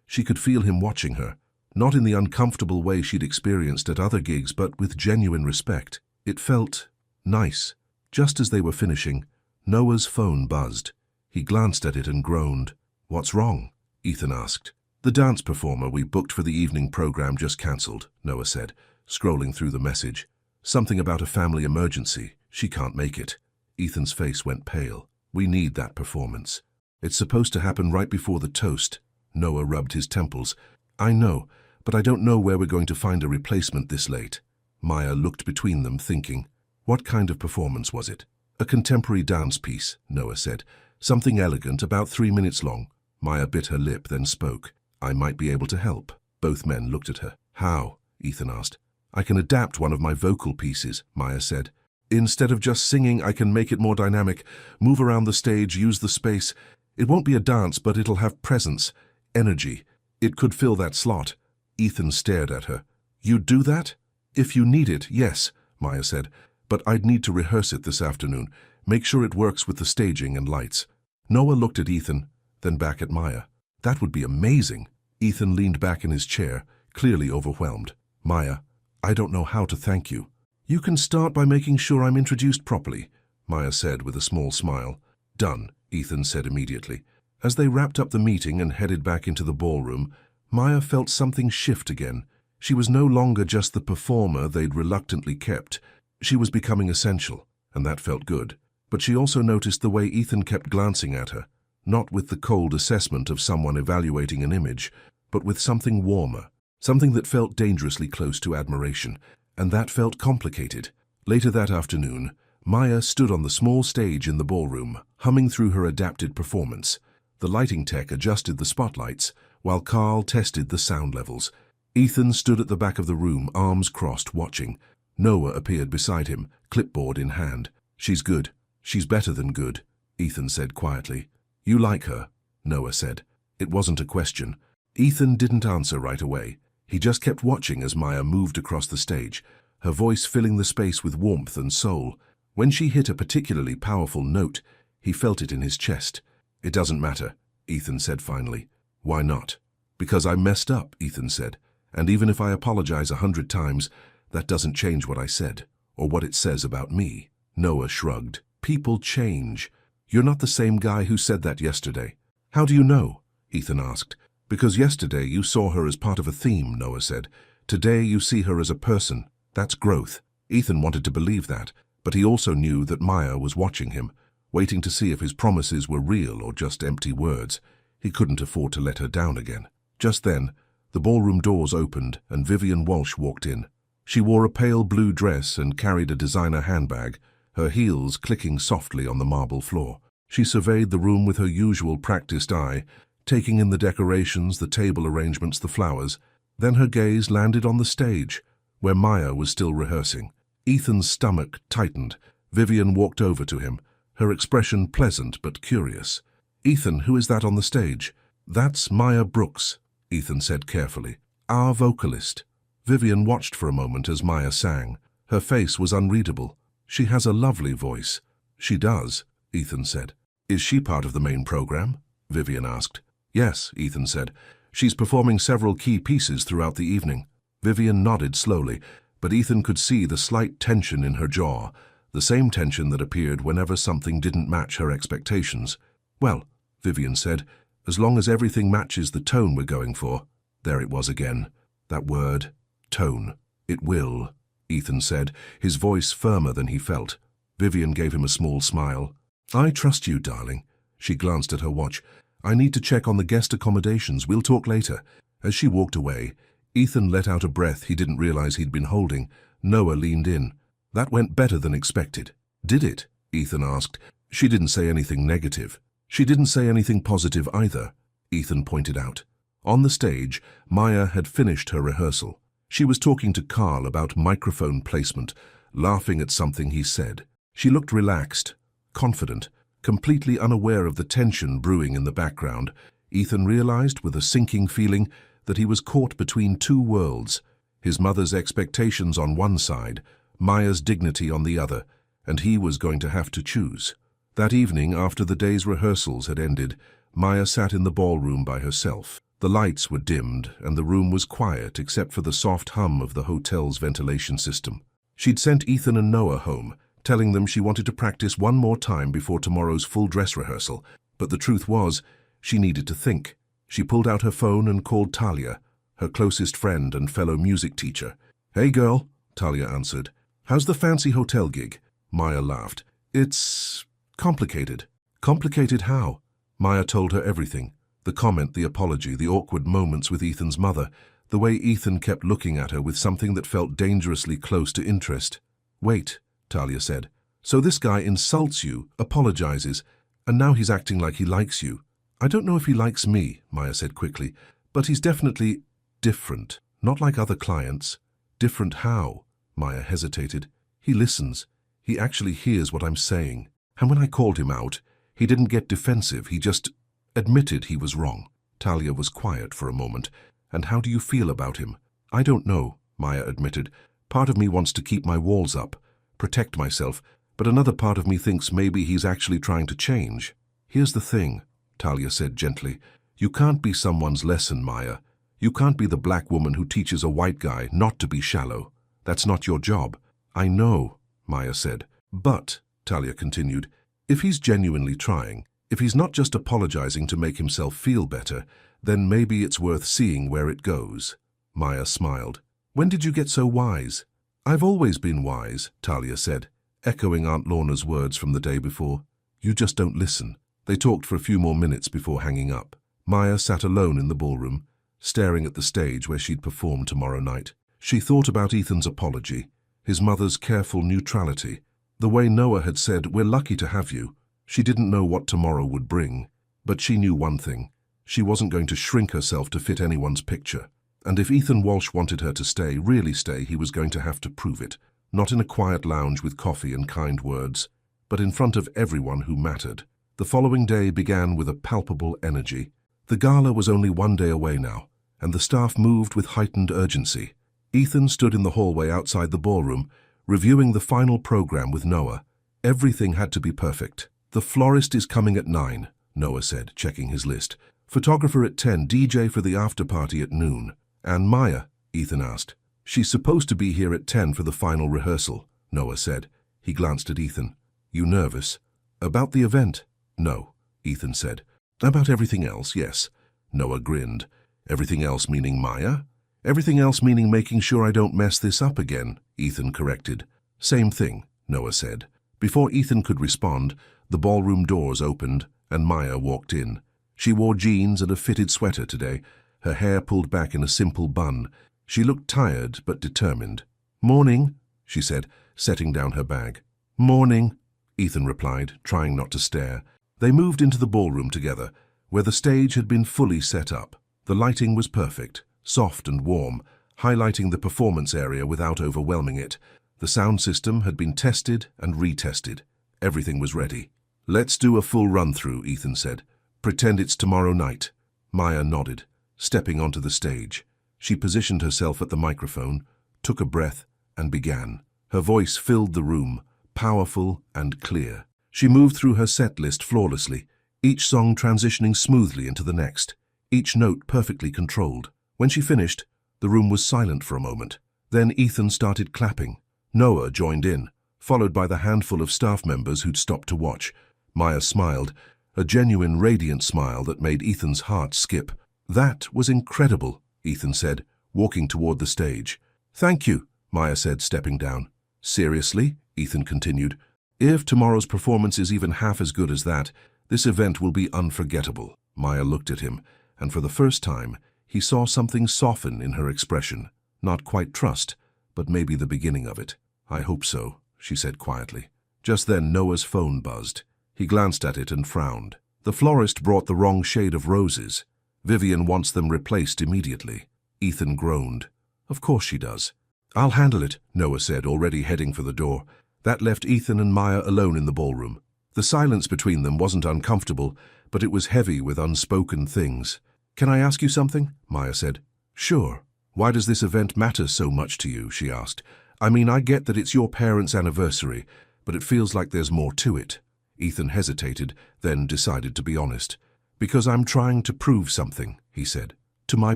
She could feel him watching her, not in the uncomfortable way she'd experienced at other gigs, but with genuine respect. It felt nice. Just as they were finishing, Noah's phone buzzed. He glanced at it and groaned. What's wrong? Ethan asked. The dance performer we booked for the evening program just cancelled, Noah said, scrolling through the message. Something about a family emergency. She can't make it. Ethan's face went pale. We need that performance. It's supposed to happen right before the toast. Noah rubbed his temples. I know, but I don't know where we're going to find a replacement this late. Maya looked between them, thinking. What kind of performance was it? A contemporary dance piece, Noah said. Something elegant, about 3 minutes long. Maya bit her lip, then spoke. I might be able to help. Both men looked at her. How? Ethan asked. I can adapt one of my vocal pieces, Maya said. Instead of just singing, I can make it more dynamic, move around the stage, use the space. It won't be a dance, but it'll have presence, energy. It could fill that slot. Ethan stared at her. You'd do that? If you need it, yes, Maya said. But I'd need to rehearse it this afternoon. Make sure it works with the staging and lights. Noah looked at Ethan, then back at Maya. That would be amazing. Ethan leaned back in his chair, clearly overwhelmed. Maya, I don't know how to thank you. You can start by making sure I'm introduced properly, Maya said with a small smile. Done, Ethan said immediately. As they wrapped up the meeting and headed back into the ballroom, Maya felt something shift again. She was no longer just the performer they'd reluctantly kept. She was becoming essential, and that felt good. But she also noticed the way Ethan kept glancing at her, not with the cold assessment of someone evaluating an image, but with something warmer, something that felt dangerously close to admiration, and that felt complicated. Later that afternoon, Maya stood on the small stage in the ballroom, humming through her adapted performance. The lighting tech adjusted the spotlights, while Carl tested the sound levels. Ethan stood at the back of the room, arms crossed, watching. Noah appeared beside him, clipboard in hand. She's good. She's better than good, Ethan said quietly. You like her, Noah said. It wasn't a question. Ethan didn't answer right away. He just kept watching as Maya moved across the stage, her voice filling the space with warmth and soul. When she hit a particularly powerful note, he felt it in his chest. It doesn't matter, Ethan said finally. Why not? Because I messed up, Ethan said. And even if I apologize 100 times, that doesn't change what I said, or what it says about me. Noah shrugged. People change. You're not the same guy who said that yesterday. How do you know? Ethan asked. Because yesterday you saw her as part of a theme, Noah said. Today you see her as a person. That's growth. Ethan wanted to believe that, but he also knew that Maya was watching him, waiting to see if his promises were real or just empty words. He couldn't afford to let her down again. Just then, the ballroom doors opened and Vivian Walsh walked in. She wore a pale blue dress and carried a designer handbag, her heels clicking softly on the marble floor. She surveyed the room with her usual practiced eye, taking in the decorations, the table arrangements, the flowers. Then her gaze landed on the stage, where Maya was still rehearsing. Ethan's stomach tightened. Vivian walked over to him, her expression pleasant but curious. Ethan, who is that on the stage? That's Maya Brooks, Ethan said carefully. Our vocalist. Vivian watched for a moment as Maya sang. Her face was unreadable. She has a lovely voice. She does, Ethan said. Is she part of the main program? Vivian asked. Yes, Ethan said. She's performing several key pieces throughout the evening. Vivian nodded slowly, but Ethan could see the slight tension in her jaw, the same tension that appeared whenever something didn't match her expectations. Well, Vivian said, as long as everything matches the tone we're going for. There it was again. That word, tone. It will, Ethan said, his voice firmer than he felt. Vivian gave him a small smile. I trust you, darling. She glanced at her watch. I need to check on the guest accommodations. We'll talk later." As she walked away, Ethan let out a breath he didn't realize he'd been holding. Noah leaned in. "That went better than expected." "Did it?" Ethan asked. "She didn't say anything negative." "She didn't say anything positive either," Ethan pointed out. On the stage, Maya had finished her rehearsal. She was talking to Carl about microphone placement, laughing at something he said. She looked relaxed, confident, completely unaware of the tension brewing in the background. Ethan realized with a sinking feeling that he was caught between two worlds, his mother's expectations on one side, Maya's dignity on the other, and he was going to have to choose. That evening, after the day's rehearsals had ended, Maya sat in the ballroom by herself. The lights were dimmed, and the room was quiet except for the soft hum of the hotel's ventilation system. She'd sent Ethan and Noah home, telling them she wanted to practice one more time before tomorrow's full dress rehearsal, but the truth was, she needed to think. She pulled out her phone and called Talia, her closest friend and fellow music teacher. "Hey girl," Talia answered. "How's the fancy hotel gig?" Maya laughed. "It's complicated." "Complicated how?" Maya told her everything. The comment, the apology, the awkward moments with Ethan's mother, the way Ethan kept looking at her with something that felt dangerously close to interest. "Wait," Talia said. "So this guy insults you, apologizes, and now he's acting like he likes you." "I don't know if he likes me," Maya said quickly, "but he's definitely different. Not like other clients." "Different how?" Maya hesitated. "He listens. He actually hears what I'm saying. And when I called him out, he didn't get defensive. He just admitted he was wrong." Talia was quiet for a moment. "And how do you feel about him?" "I don't know," Maya admitted. "Part of me wants to keep my walls up, protect myself, but another part of me thinks maybe he's actually trying to change." "Here's the thing," Talia said gently. "You can't be someone's lesson, Maya. You can't be the black woman who teaches a white guy not to be shallow. That's not your job." "I know," Maya said. "But," Talia continued, "if he's genuinely trying, if he's not just apologizing to make himself feel better, then maybe it's worth seeing where it goes." Maya smiled. "When did you get so wise?" "I've always been wise," Talia said, echoing Aunt Lorna's words from the day before. "You just don't listen." They talked for a few more minutes before hanging up. Maya sat alone in the ballroom, staring at the stage where she'd perform tomorrow night. She thought about Ethan's apology, his mother's careful neutrality, the way Noah had said, "We're lucky to have you." She didn't know what tomorrow would bring, but she knew one thing. She wasn't going to shrink herself to fit anyone's picture. And if Ethan Walsh wanted her to stay, really stay, he was going to have to prove it. Not in a quiet lounge with coffee and kind words, but in front of everyone who mattered. The following day began with a palpable energy. The gala was only one day away now, and the staff moved with heightened urgency. Ethan stood in the hallway outside the ballroom, reviewing the final program with Noah. Everything had to be perfect. "The florist is coming at 9, Noah said, checking his list. "Photographer at 10, DJ for the after-party at noon." "And Maya?" Ethan asked. "She's supposed to be here at 10 for the final rehearsal," Noah said. He glanced at Ethan. "You nervous?" "About the event?" "No," Ethan said. "About everything else, yes." Noah grinned. "Everything else meaning Maya?" "Everything else meaning making sure I don't mess this up again," Ethan corrected. "Same thing," Noah said. Before Ethan could respond, the ballroom doors opened and Maya walked in. She wore jeans and a fitted sweater today, her hair pulled back in a simple bun. She looked tired but determined. "Morning," she said, setting down her bag. "Morning," Ethan replied, trying not to stare. They moved into the ballroom together, where the stage had been fully set up. The lighting was perfect, soft and warm, highlighting the performance area without overwhelming it. The sound system had been tested and retested. Everything was ready. "Let's do a full run-through," Ethan said. "Pretend it's tomorrow night." Maya nodded, stepping onto the stage. She positioned herself at the microphone, took a breath, and began. Her voice filled the room, powerful and clear. She moved through her set list flawlessly, each song transitioning smoothly into the next, each note perfectly controlled. When she finished, the room was silent for a moment. Then Ethan started clapping. Noah joined in, followed by the handful of staff members who'd stopped to watch. Maya smiled, a genuine, radiant smile that made Ethan's heart skip. "That was incredible," Ethan said, walking toward the stage. "Thank you," Maya said, stepping down. "Seriously," Ethan continued, "if tomorrow's performance is even half as good as that, this event will be unforgettable." Maya looked at him, and for the first time, he saw something soften in her expression. Not quite trust, but maybe the beginning of it. "I hope so," she said quietly. Just then Noah's phone buzzed. He glanced at it and frowned. The florist brought the wrong shade of roses. "Vivian wants them replaced immediately." Ethan groaned. "Of course she does." "I'll handle it," Noah said, already heading for the door. That left Ethan and Maya alone in the ballroom. The silence between them wasn't uncomfortable, but it was heavy with unspoken things. "Can I ask you something?" Maya said. "Sure." "Why does this event matter so much to you?" she asked. "I mean, I get that it's your parents' anniversary, but it feels like there's more to it." Ethan hesitated, then decided to be honest. "Because I'm trying to prove something," he said. "To my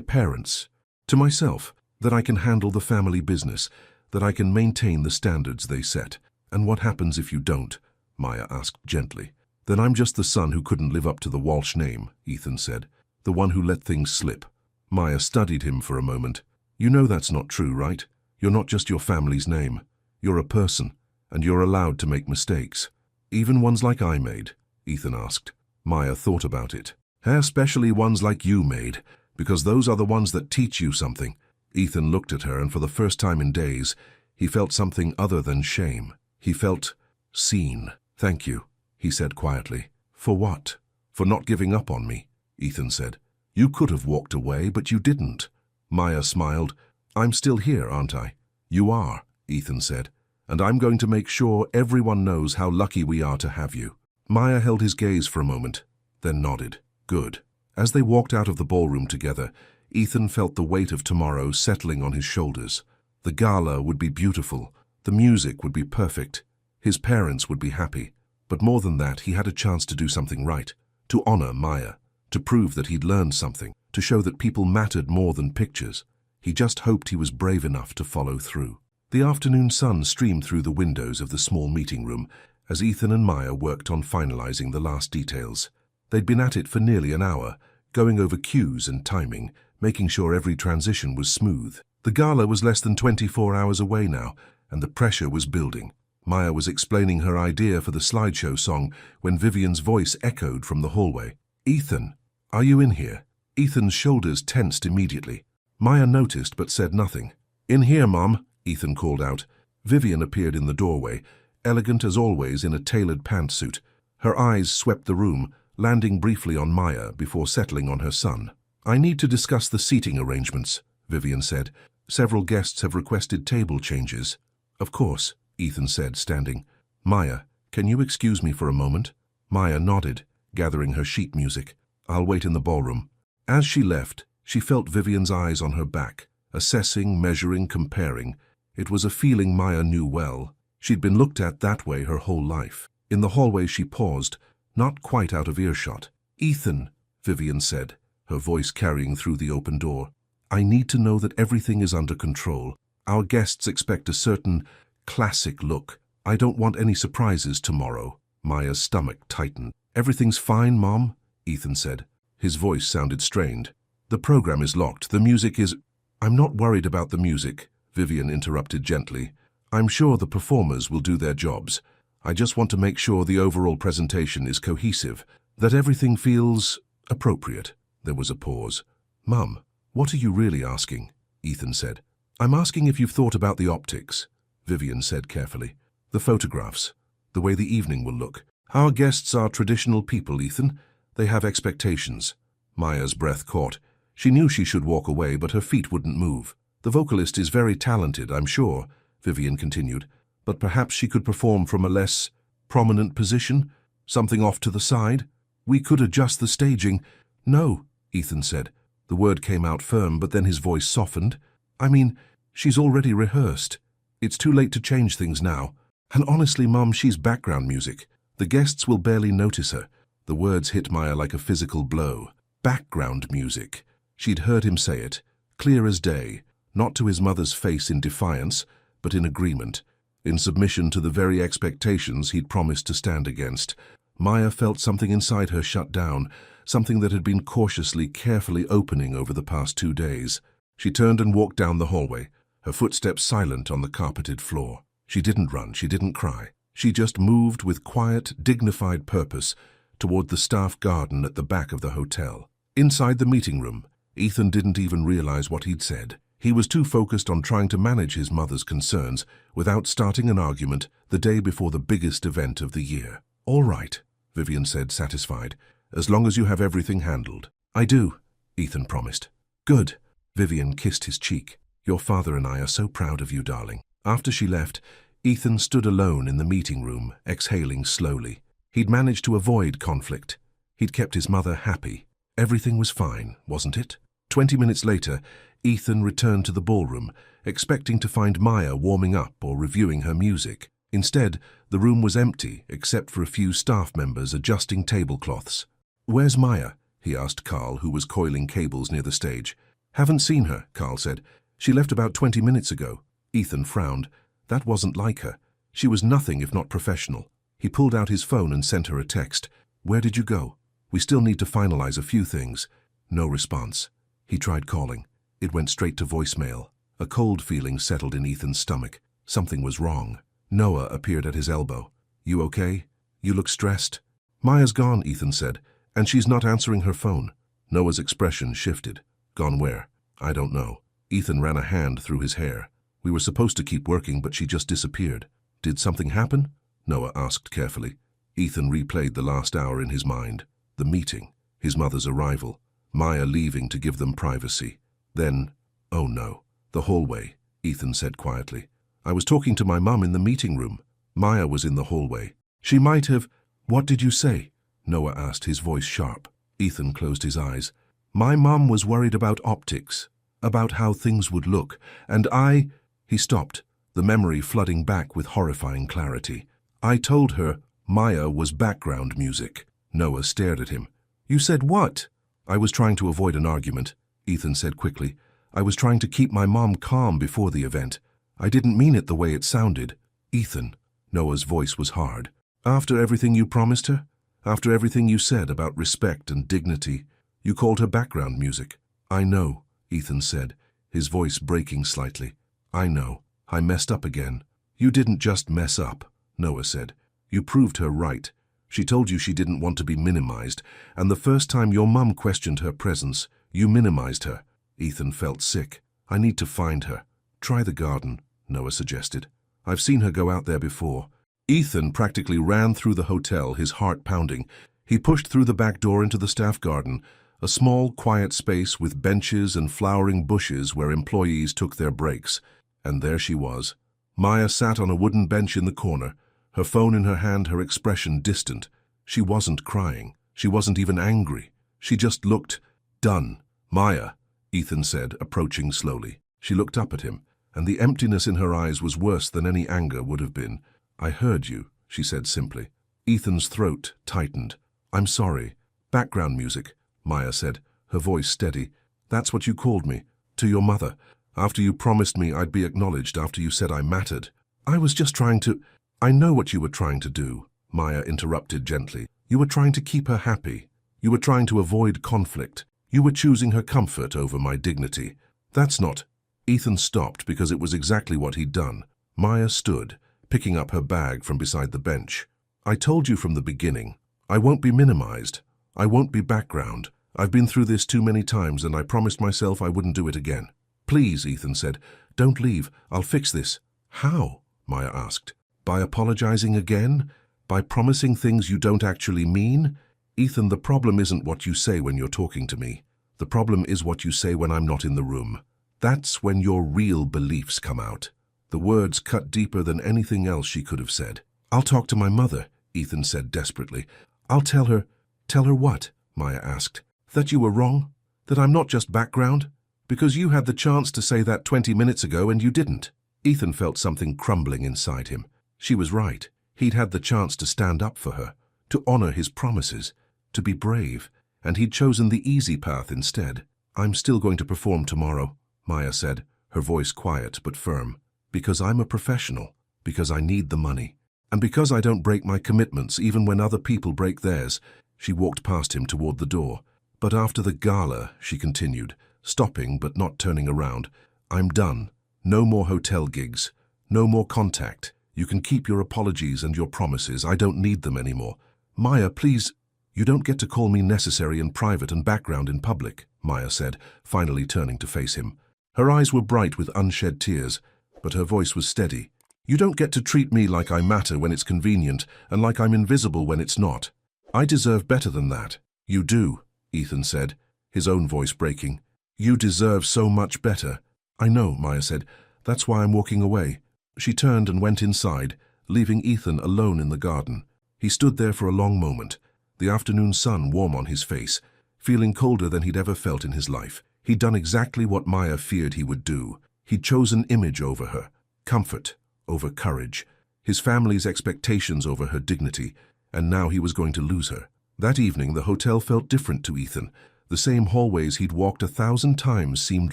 parents. To myself. That I can handle the family business. That I can maintain the standards they set." "And what happens if you don't?" Maya asked gently. "Then I'm just the son who couldn't live up to the Walsh name," Ethan said. "The one who let things slip." Maya studied him for a moment. "You know that's not true, right? You're not just your family's name. You're a person, and you're allowed to make mistakes." "Even ones like I made?" Ethan asked. Maya thought about it. "Especially ones like you made, because those are the ones that teach you something." Ethan looked at her, and for the first time in days, he felt something other than shame. He felt seen. "Thank you," he said quietly. "For what?" "For not giving up on me," Ethan said. "You could have walked away, but you didn't." Maya smiled. "I'm still here, aren't I?" "You are," Ethan said. "And I'm going to make sure everyone knows how lucky we are to have you." Maya held his gaze for a moment, then nodded. "Good." As they walked out of the ballroom together, Ethan felt the weight of tomorrow settling on his shoulders. The gala would be beautiful. The music would be perfect. His parents would be happy. But more than that, he had a chance to do something right. To honor Maya. To prove that he'd learned something. To show that people mattered more than pictures. He just hoped he was brave enough to follow through. The afternoon sun streamed through the windows of the small meeting room as Ethan and Maya worked on finalizing the last details. They'd been at it for nearly an hour, going over cues and timing, making sure every transition was smooth. The gala was less than 24 hours away now, and the pressure was building. Maya was explaining her idea for the slideshow song when Vivian's voice echoed from the hallway. "Ethan, are you in here?" Ethan's shoulders tensed immediately. Maya noticed but said nothing. "In here, Mom," Ethan called out. Vivian appeared in the doorway, elegant as always in a tailored pantsuit. Her eyes swept the room, landing briefly on Maya before settling on her son. "I need to discuss the seating arrangements," Vivian said. "Several guests have requested table changes." "Of course," Ethan said, standing. "Maya, can you excuse me for a moment?" Maya nodded, gathering her sheet music. "I'll wait in the ballroom." As she left, she felt Vivian's eyes on her back, assessing, measuring, comparing. It was a feeling Maya knew well. She'd been looked at that way her whole life. In the hallway she paused, not quite out of earshot. "Ethan," Vivian said, her voice carrying through the open door. "I need to know that everything is under control. Our guests expect a certain classic look. I don't want any surprises tomorrow." Maya's stomach tightened. "Everything's fine, Mom," Ethan said. His voice sounded strained. "The program is locked. The music is—" "I'm not worried about the music," Vivian interrupted gently. "I'm sure the performers will do their jobs. I just want to make sure the overall presentation is cohesive, that everything feels appropriate." There was a pause. "Mum, what are you really asking?" Ethan said. "I'm asking if you've thought about the optics," Vivian said carefully. "The photographs, the way the evening will look. Our guests are traditional people, Ethan. They have expectations." Maya's breath caught. She knew she should walk away, but her feet wouldn't move. "The vocalist is very talented, I'm sure," Vivian continued, "but perhaps she could perform from a less prominent position, something off to the side. We could adjust the staging." "No," Ethan said. The word came out firm, but then his voice softened. "I mean, she's already rehearsed. It's too late to change things now. And honestly, Mum, she's background music. The guests will barely notice her." The words hit Maya like a physical blow. Background music. She'd heard him say it, clear as day, not to his mother's face in defiance, but in agreement, in submission to the very expectations he'd promised to stand against. Maya felt something inside her shut down, something that had been cautiously, carefully opening over the past 2 days. She turned and walked down the hallway, her footsteps silent on the carpeted floor. She didn't run, she didn't cry. She just moved with quiet, dignified purpose toward the staff garden at the back of the hotel. Inside the meeting room, Ethan didn't even realize what he'd said. He was too focused on trying to manage his mother's concerns without starting an argument the day before the biggest event of the year. "All right," Vivian said, satisfied, "as long as you have everything handled." "I do," Ethan promised. "Good." Vivian kissed his cheek. "Your father and I are so proud of you, darling." After she left, Ethan stood alone in the meeting room, exhaling slowly. He'd managed to avoid conflict. He'd kept his mother happy. Everything was fine, wasn't it? 20 minutes later, Ethan returned to the ballroom, expecting to find Maya warming up or reviewing her music. Instead, the room was empty, except for a few staff members adjusting tablecloths. "Where's Maya?" he asked Carl, who was coiling cables near the stage. "Haven't seen her," Carl said. "She left about 20 minutes ago." Ethan frowned. That wasn't like her. She was nothing if not professional. He pulled out his phone and sent her a text. "Where did you go? We still need to finalize a few things." No response. He tried calling. It went straight to voicemail. A cold feeling settled in Ethan's stomach. Something was wrong. Noah appeared at his elbow. "You okay? You look stressed." "Maya's gone," Ethan said, "and she's not answering her phone." Noah's expression shifted. "Gone where?" "I don't know." Ethan ran a hand through his hair. "We were supposed to keep working, but she just disappeared." "Did something happen?" Noah asked carefully. Ethan replayed the last hour in his mind. The meeting, his mother's arrival, Maya leaving to give them privacy. Then, "Oh no, the hallway," Ethan said quietly. "I was talking to my mum in the meeting room. Maya was in the hallway. She might have—" "What did you say?" Noah asked, his voice sharp. Ethan closed his eyes. "My mum was worried about optics, about how things would look, and I—" He stopped, the memory flooding back with horrifying clarity. "I told her Maya was background music." Noah stared at him. "You said what?" "I was trying to avoid an argument," Ethan said quickly. "I was trying to keep my mom calm before the event. I didn't mean it the way it sounded." "Ethan," Noah's voice was hard. "After everything you promised her? After everything you said about respect and dignity, you called her background music." "I know," Ethan said, his voice breaking slightly. "I know. I messed up again." "You didn't just mess up," Noah said. "You proved her right. She told you she didn't want to be minimized, and the first time your mum questioned her presence, you minimized her." Ethan felt sick. "I need to find her." "Try the garden," Noah suggested. "I've seen her go out there before." Ethan practically ran through the hotel, his heart pounding. He pushed through the back door into the staff garden, a small, quiet space with benches and flowering bushes where employees took their breaks. And there she was. Maya sat on a wooden bench in the corner, her phone in her hand, her expression distant. She wasn't crying. She wasn't even angry. She just looked done. "Maya," Ethan said, approaching slowly. She looked up at him, and the emptiness in her eyes was worse than any anger would have been. "I heard you," she said simply. Ethan's throat tightened. "I'm sorry." "Background music," Maya said, her voice steady. "That's what you called me. To your mother. After you promised me I'd be acknowledged, after you said I mattered." "I was just trying to—" "I know what you were trying to do," Maya interrupted gently. "You were trying to keep her happy. You were trying to avoid conflict. You were choosing her comfort over my dignity. That's not—" Ethan stopped because it was exactly what he'd done. Maya stood, picking up her bag from beside the bench. "I told you from the beginning. I won't be minimized. I won't be background. I've been through this too many times, and I promised myself I wouldn't do it again." "Please," Ethan said, "don't leave. I'll fix this." "How?" Maya asked. "By apologizing again? By promising things you don't actually mean?" "Ethan, the problem isn't what you say when you're talking to me. The problem is what you say when I'm not in the room. That's when your real beliefs come out." The words cut deeper than anything else she could have said. "I'll talk to my mother," Ethan said desperately. "I'll tell her—" "Tell her what?" Maya asked. "That you were wrong? That I'm not just background? Because you had the chance to say that 20 minutes ago and you didn't." Ethan felt something crumbling inside him. She was right. He'd had the chance to stand up for her, to honor his promises, to be brave, and he'd chosen the easy path instead. "I'm still going to perform tomorrow," Maya said, her voice quiet but firm. "Because I'm a professional, because I need the money, and because I don't break my commitments even when other people break theirs." She walked past him toward the door. "But after the gala," she continued, stopping but not turning around, "I'm done. No more hotel gigs. No more contact. You can keep your apologies and your promises. I don't need them anymore." "Maya, please." You don't get to call me necessary in private and background in public, Maya said, finally turning to face him. Her eyes were bright with unshed tears, but her voice was steady. You don't get to treat me like I matter when it's convenient and like I'm invisible when it's not. I deserve better than that. You do, Ethan said, his own voice breaking. You deserve so much better. I know, Maya said. That's why I'm walking away. She turned and went inside, leaving Ethan alone in the garden. He stood there for a long moment, the afternoon sun warm on his face, feeling colder than he'd ever felt in his life. He'd done exactly what Maya feared he would do. He'd chosen image over her, comfort over courage, his family's expectations over her dignity, and now he was going to lose her. That evening the hotel felt different to Ethan. The same hallways he'd walked 1,000 times seemed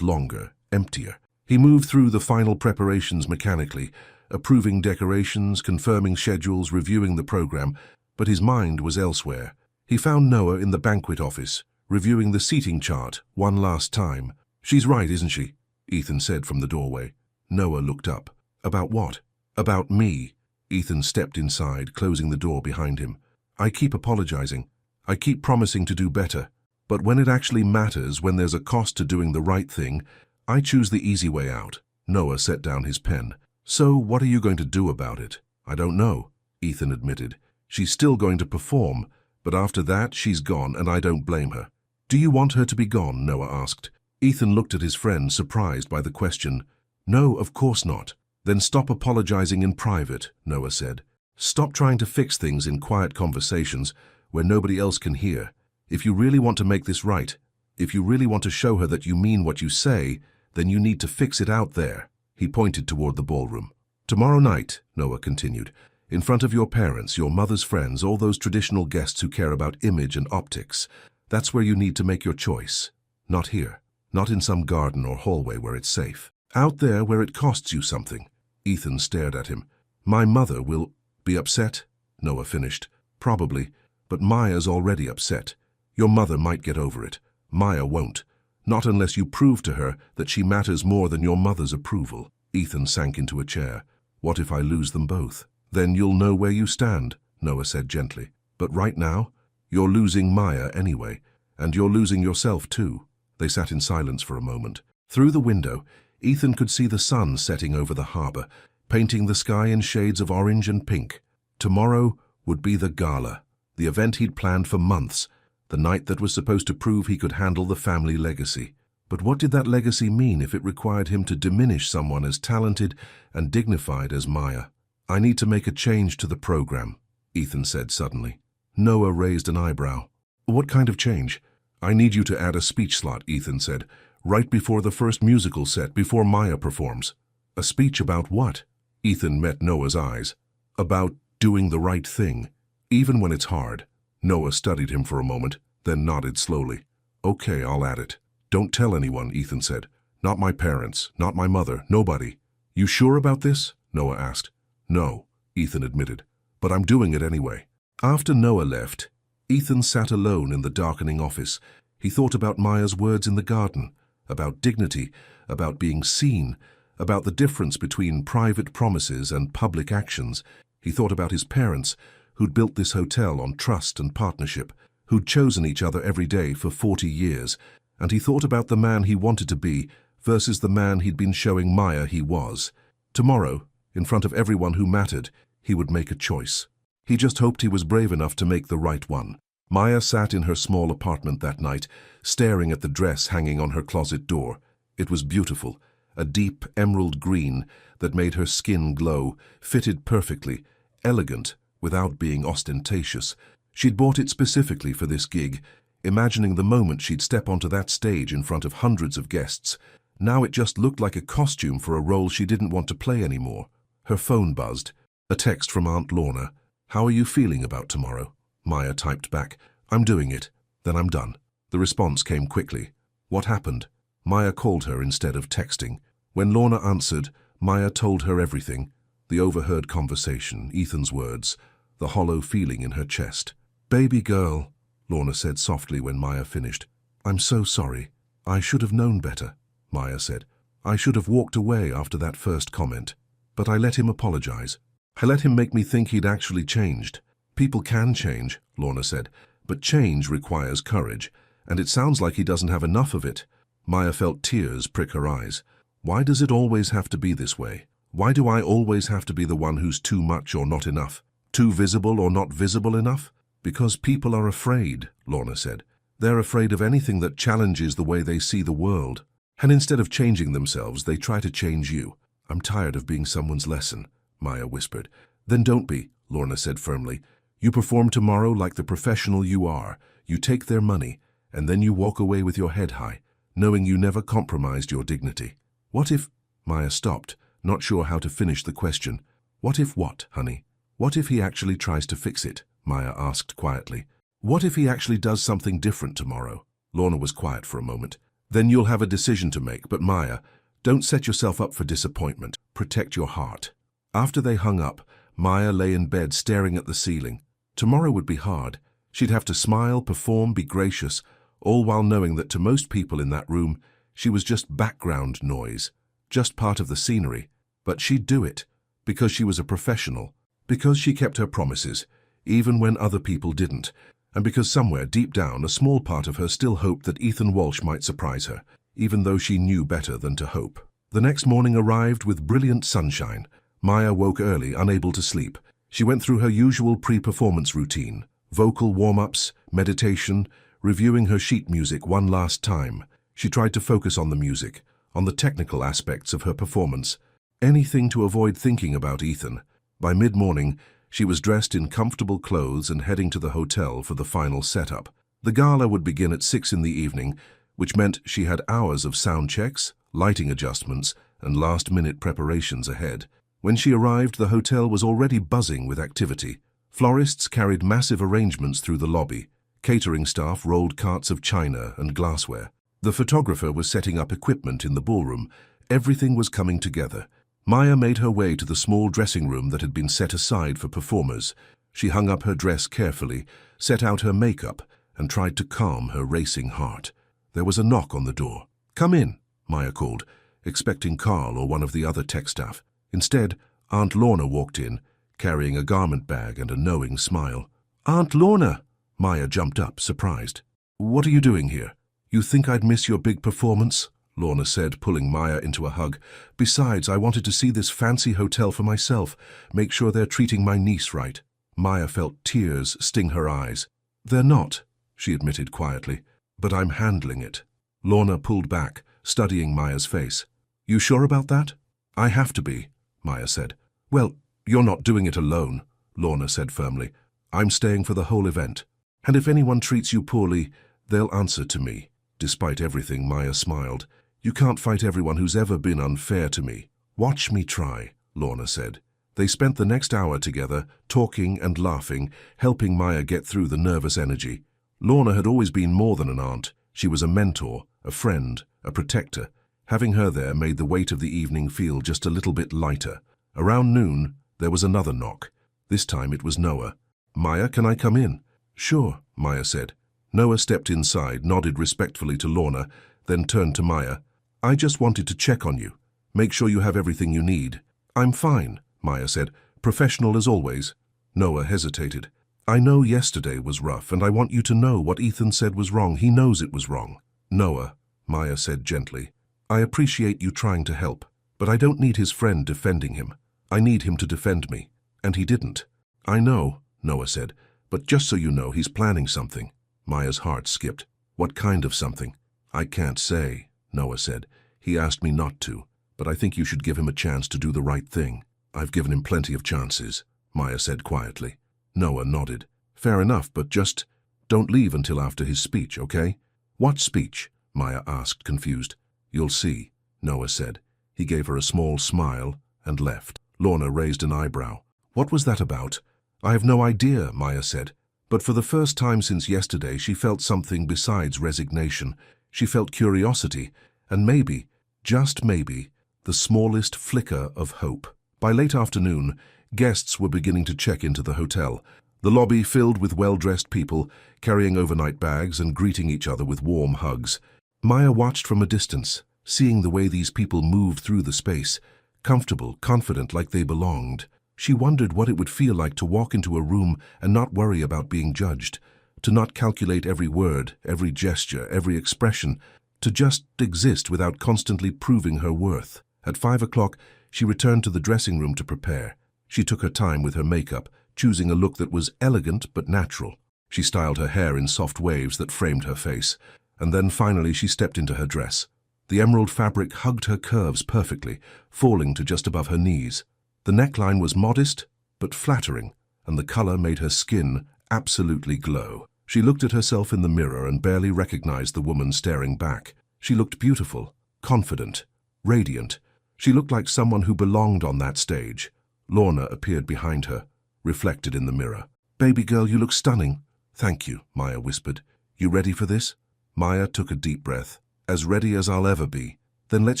longer, emptier. He moved through the final preparations mechanically, approving decorations, confirming schedules, reviewing the program, but his mind was elsewhere. He found Noah in the banquet office, reviewing the seating chart one last time. She's right, isn't she? Ethan said from the doorway. Noah looked up. About what? About me. Ethan stepped inside, closing the door behind him. I keep apologizing. I keep promising to do better. But when it actually matters, when there's a cost to doing the right thing, I choose the easy way out. Noah set down his pen. So what are you going to do about it? I don't know, Ethan admitted. She's still going to perform, but after that she's gone and I don't blame her. Do you want her to be gone? Noah asked. Ethan looked at his friend, surprised by the question. No, of course not. Then stop apologizing in private, Noah said. Stop trying to fix things in quiet conversations where nobody else can hear. If you really want to make this right, if you really want to show her that you mean what you say, then you need to fix it out there. He pointed toward the ballroom. Tomorrow night, Noah continued, in front of your parents, your mother's friends, all those traditional guests who care about image and optics, that's where you need to make your choice. Not here. Not in some garden or hallway where it's safe. Out there where it costs you something. Ethan stared at him. My mother will be upset, Noah finished. Probably, but Maya's already upset. Your mother might get over it. Maya won't. Not unless you prove to her that she matters more than your mother's approval. Ethan sank into a chair. What if I lose them both? Then you'll know where you stand, Noah said gently. But right now, you're losing Maya anyway, and you're losing yourself too. They sat in silence for a moment. Through the window, Ethan could see the sun setting over the harbor, painting the sky in shades of orange and pink. Tomorrow would be the gala, the event he'd planned for months, the night that was supposed to prove he could handle the family legacy. But what did that legacy mean if it required him to diminish someone as talented and dignified as Maya? I need to make a change to the program, Ethan said suddenly. Noah raised an eyebrow. What kind of change? I need you to add a speech slot, Ethan said, right before the first musical set, before Maya performs. A speech about what? Ethan met Noah's eyes. About doing the right thing, even when it's hard. Noah studied him for a moment, then nodded slowly. Okay, I'll add it. Don't tell anyone, Ethan said. Not my parents, not my mother, nobody. You sure about this? Noah asked. No, Ethan admitted, but I'm doing it anyway. After Noah left, Ethan sat alone in the darkening office. He thought about Maya's words in the garden, about dignity, about being seen, about the difference between private promises and public actions. He thought about his parents, who'd built this hotel on trust and partnership, who'd chosen each other every day for 40 years, and he thought about the man he wanted to be versus the man he'd been showing Maya he was. Tomorrow, in front of everyone who mattered, he would make a choice. He just hoped he was brave enough to make the right one. Maya sat in her small apartment that night, staring at the dress hanging on her closet door. It was beautiful, a deep emerald green that made her skin glow, fitted perfectly, elegant, without being ostentatious. She'd bought it specifically for this gig, imagining the moment she'd step onto that stage in front of hundreds of guests. Now it just looked like a costume for a role she didn't want to play anymore. Her phone buzzed. A text from Aunt Lorna. How are you feeling about tomorrow? Maya typed back. I'm doing it. Then I'm done. The response came quickly. What happened? Maya called her instead of texting. When Lorna answered, Maya told her everything. The overheard conversation, Ethan's words, the hollow feeling in her chest. Baby girl, Lorna said softly when Maya finished. I'm so sorry. I should have known better, Maya said. I should have walked away after that first comment. But I let him apologize. I let him make me think he'd actually changed. People can change, Lorna said. But change requires courage, and it sounds like he doesn't have enough of it. Maya felt tears prick her eyes. Why does it always have to be this way? Why do I always have to be the one who's too much or not enough? Too visible or not visible enough? Because people are afraid, Lorna said. They're afraid of anything that challenges the way they see the world. And instead of changing themselves, they try to change you. I'm tired of being someone's lesson, Maya whispered. Then don't be, Lorna said firmly. You perform tomorrow like the professional you are. You take their money, and then you walk away with your head high, knowing you never compromised your dignity. What if... Maya stopped, not sure how to finish the question. What if what, honey? What if he actually tries to fix it? Maya asked quietly. What if he actually does something different tomorrow? Lorna was quiet for a moment. Then you'll have a decision to make, but Maya, don't set yourself up for disappointment. Protect your heart. After they hung up, Maya lay in bed staring at the ceiling. Tomorrow would be hard. She'd have to smile, perform, be gracious, all while knowing that to most people in that room, she was just background noise, just part of the scenery. But she'd do it, because she was a professional, because she kept her promises, even when other people didn't, and because somewhere deep down a small part of her still hoped that Ethan Walsh might surprise her, even though she knew better than to hope. The next morning arrived with brilliant sunshine. Maya woke early, unable to sleep. She went through her usual pre-performance routine, vocal warm-ups, meditation, reviewing her sheet music one last time. She tried to focus on the music, on the technical aspects of her performance, anything to avoid thinking about Ethan. By mid-morning, she was dressed in comfortable clothes and heading to the hotel for the final setup. The gala would begin at 6 in the evening, which meant she had hours of sound checks, lighting adjustments, and last-minute preparations ahead. When she arrived, the hotel was already buzzing with activity. Florists carried massive arrangements through the lobby. Catering staff rolled carts of china and glassware. The photographer was setting up equipment in the ballroom. Everything was coming together. Maya made her way to the small dressing room that had been set aside for performers. She hung up her dress carefully, set out her makeup, and tried to calm her racing heart. There was a knock on the door. "Come in," Maya called, expecting Carl or one of the other tech staff. Instead, Aunt Lorna walked in, carrying a garment bag and a knowing smile. "Aunt Lorna!" Maya jumped up, surprised. "What are you doing here? You think I'd miss your big performance?" Lorna said, pulling Maya into a hug. "Besides, I wanted to see this fancy hotel for myself, make sure they're treating my niece right." Maya felt tears sting her eyes. "They're not," she admitted quietly, "but I'm handling it." Lorna pulled back, studying Maya's face. "You sure about that?" "I have to be," Maya said. "Well, you're not doing it alone," Lorna said firmly. "I'm staying for the whole event. And if anyone treats you poorly, they'll answer to me." Despite everything, Maya smiled. "You can't fight everyone who's ever been unfair to me." "Watch me try," Lorna said. They spent the next hour together, talking and laughing, helping Maya get through the nervous energy. Lorna had always been more than an aunt. She was a mentor, a friend, a protector. Having her there made the weight of the evening feel just a little bit lighter. Around noon, there was another knock. This time it was Noah. "Maya, can I come in?" "Sure," Maya said. Noah stepped inside, nodded respectfully to Lorna, then turned to Maya. "I just wanted to check on you. Make sure you have everything you need." "I'm fine," Maya said. "Professional as always." Noah hesitated. "I know yesterday was rough, and I want you to know what Ethan said was wrong. He knows it was wrong." "Noah," Maya said gently, "I appreciate you trying to help, but I don't need his friend defending him. I need him to defend me." And he didn't. "I know," Noah said, "but just so you know, he's planning something." Maya's heart skipped. "What kind of something?" "I can't say," Noah said. "He asked me not to, but I think you should give him a chance to do the right thing." "I've given him plenty of chances," Maya said quietly. Noah nodded. "Fair enough, but just don't leave until after his speech, okay?" "What speech?" Maya asked, confused. "You'll see," Noah said. He gave her a small smile and left. Lorna raised an eyebrow. "What was that about?" "I have no idea," Maya said. But for the first time since yesterday, she felt something besides resignation. She felt curiosity, and maybe, just maybe, the smallest flicker of hope. By late afternoon, guests were beginning to check into the hotel. The lobby filled with well-dressed people, carrying overnight bags and greeting each other with warm hugs. Maya watched from a distance, seeing the way these people moved through the space, comfortable, confident, like they belonged. She wondered what it would feel like to walk into a room and not worry about being judged. to not calculate every word, every gesture, every expression, to just exist without constantly proving her worth. At 5 o'clock, she returned to the dressing room to prepare. She took her time with her makeup, choosing a look that was elegant but natural. She styled her hair in soft waves that framed her face, and then finally she stepped into her dress. The emerald fabric hugged her curves perfectly, falling to just above her knees. The neckline was modest but flattering, and the color made her skin absolutely glow. She looked at herself in the mirror and barely recognized the woman staring back. She looked beautiful, confident, radiant. She looked like someone who belonged on that stage. Lorna appeared behind her, reflected in the mirror. "Baby girl, you look stunning." "Thank you," Maya whispered. "You ready for this?" Maya took a deep breath. "As ready as I'll ever be." "Then let's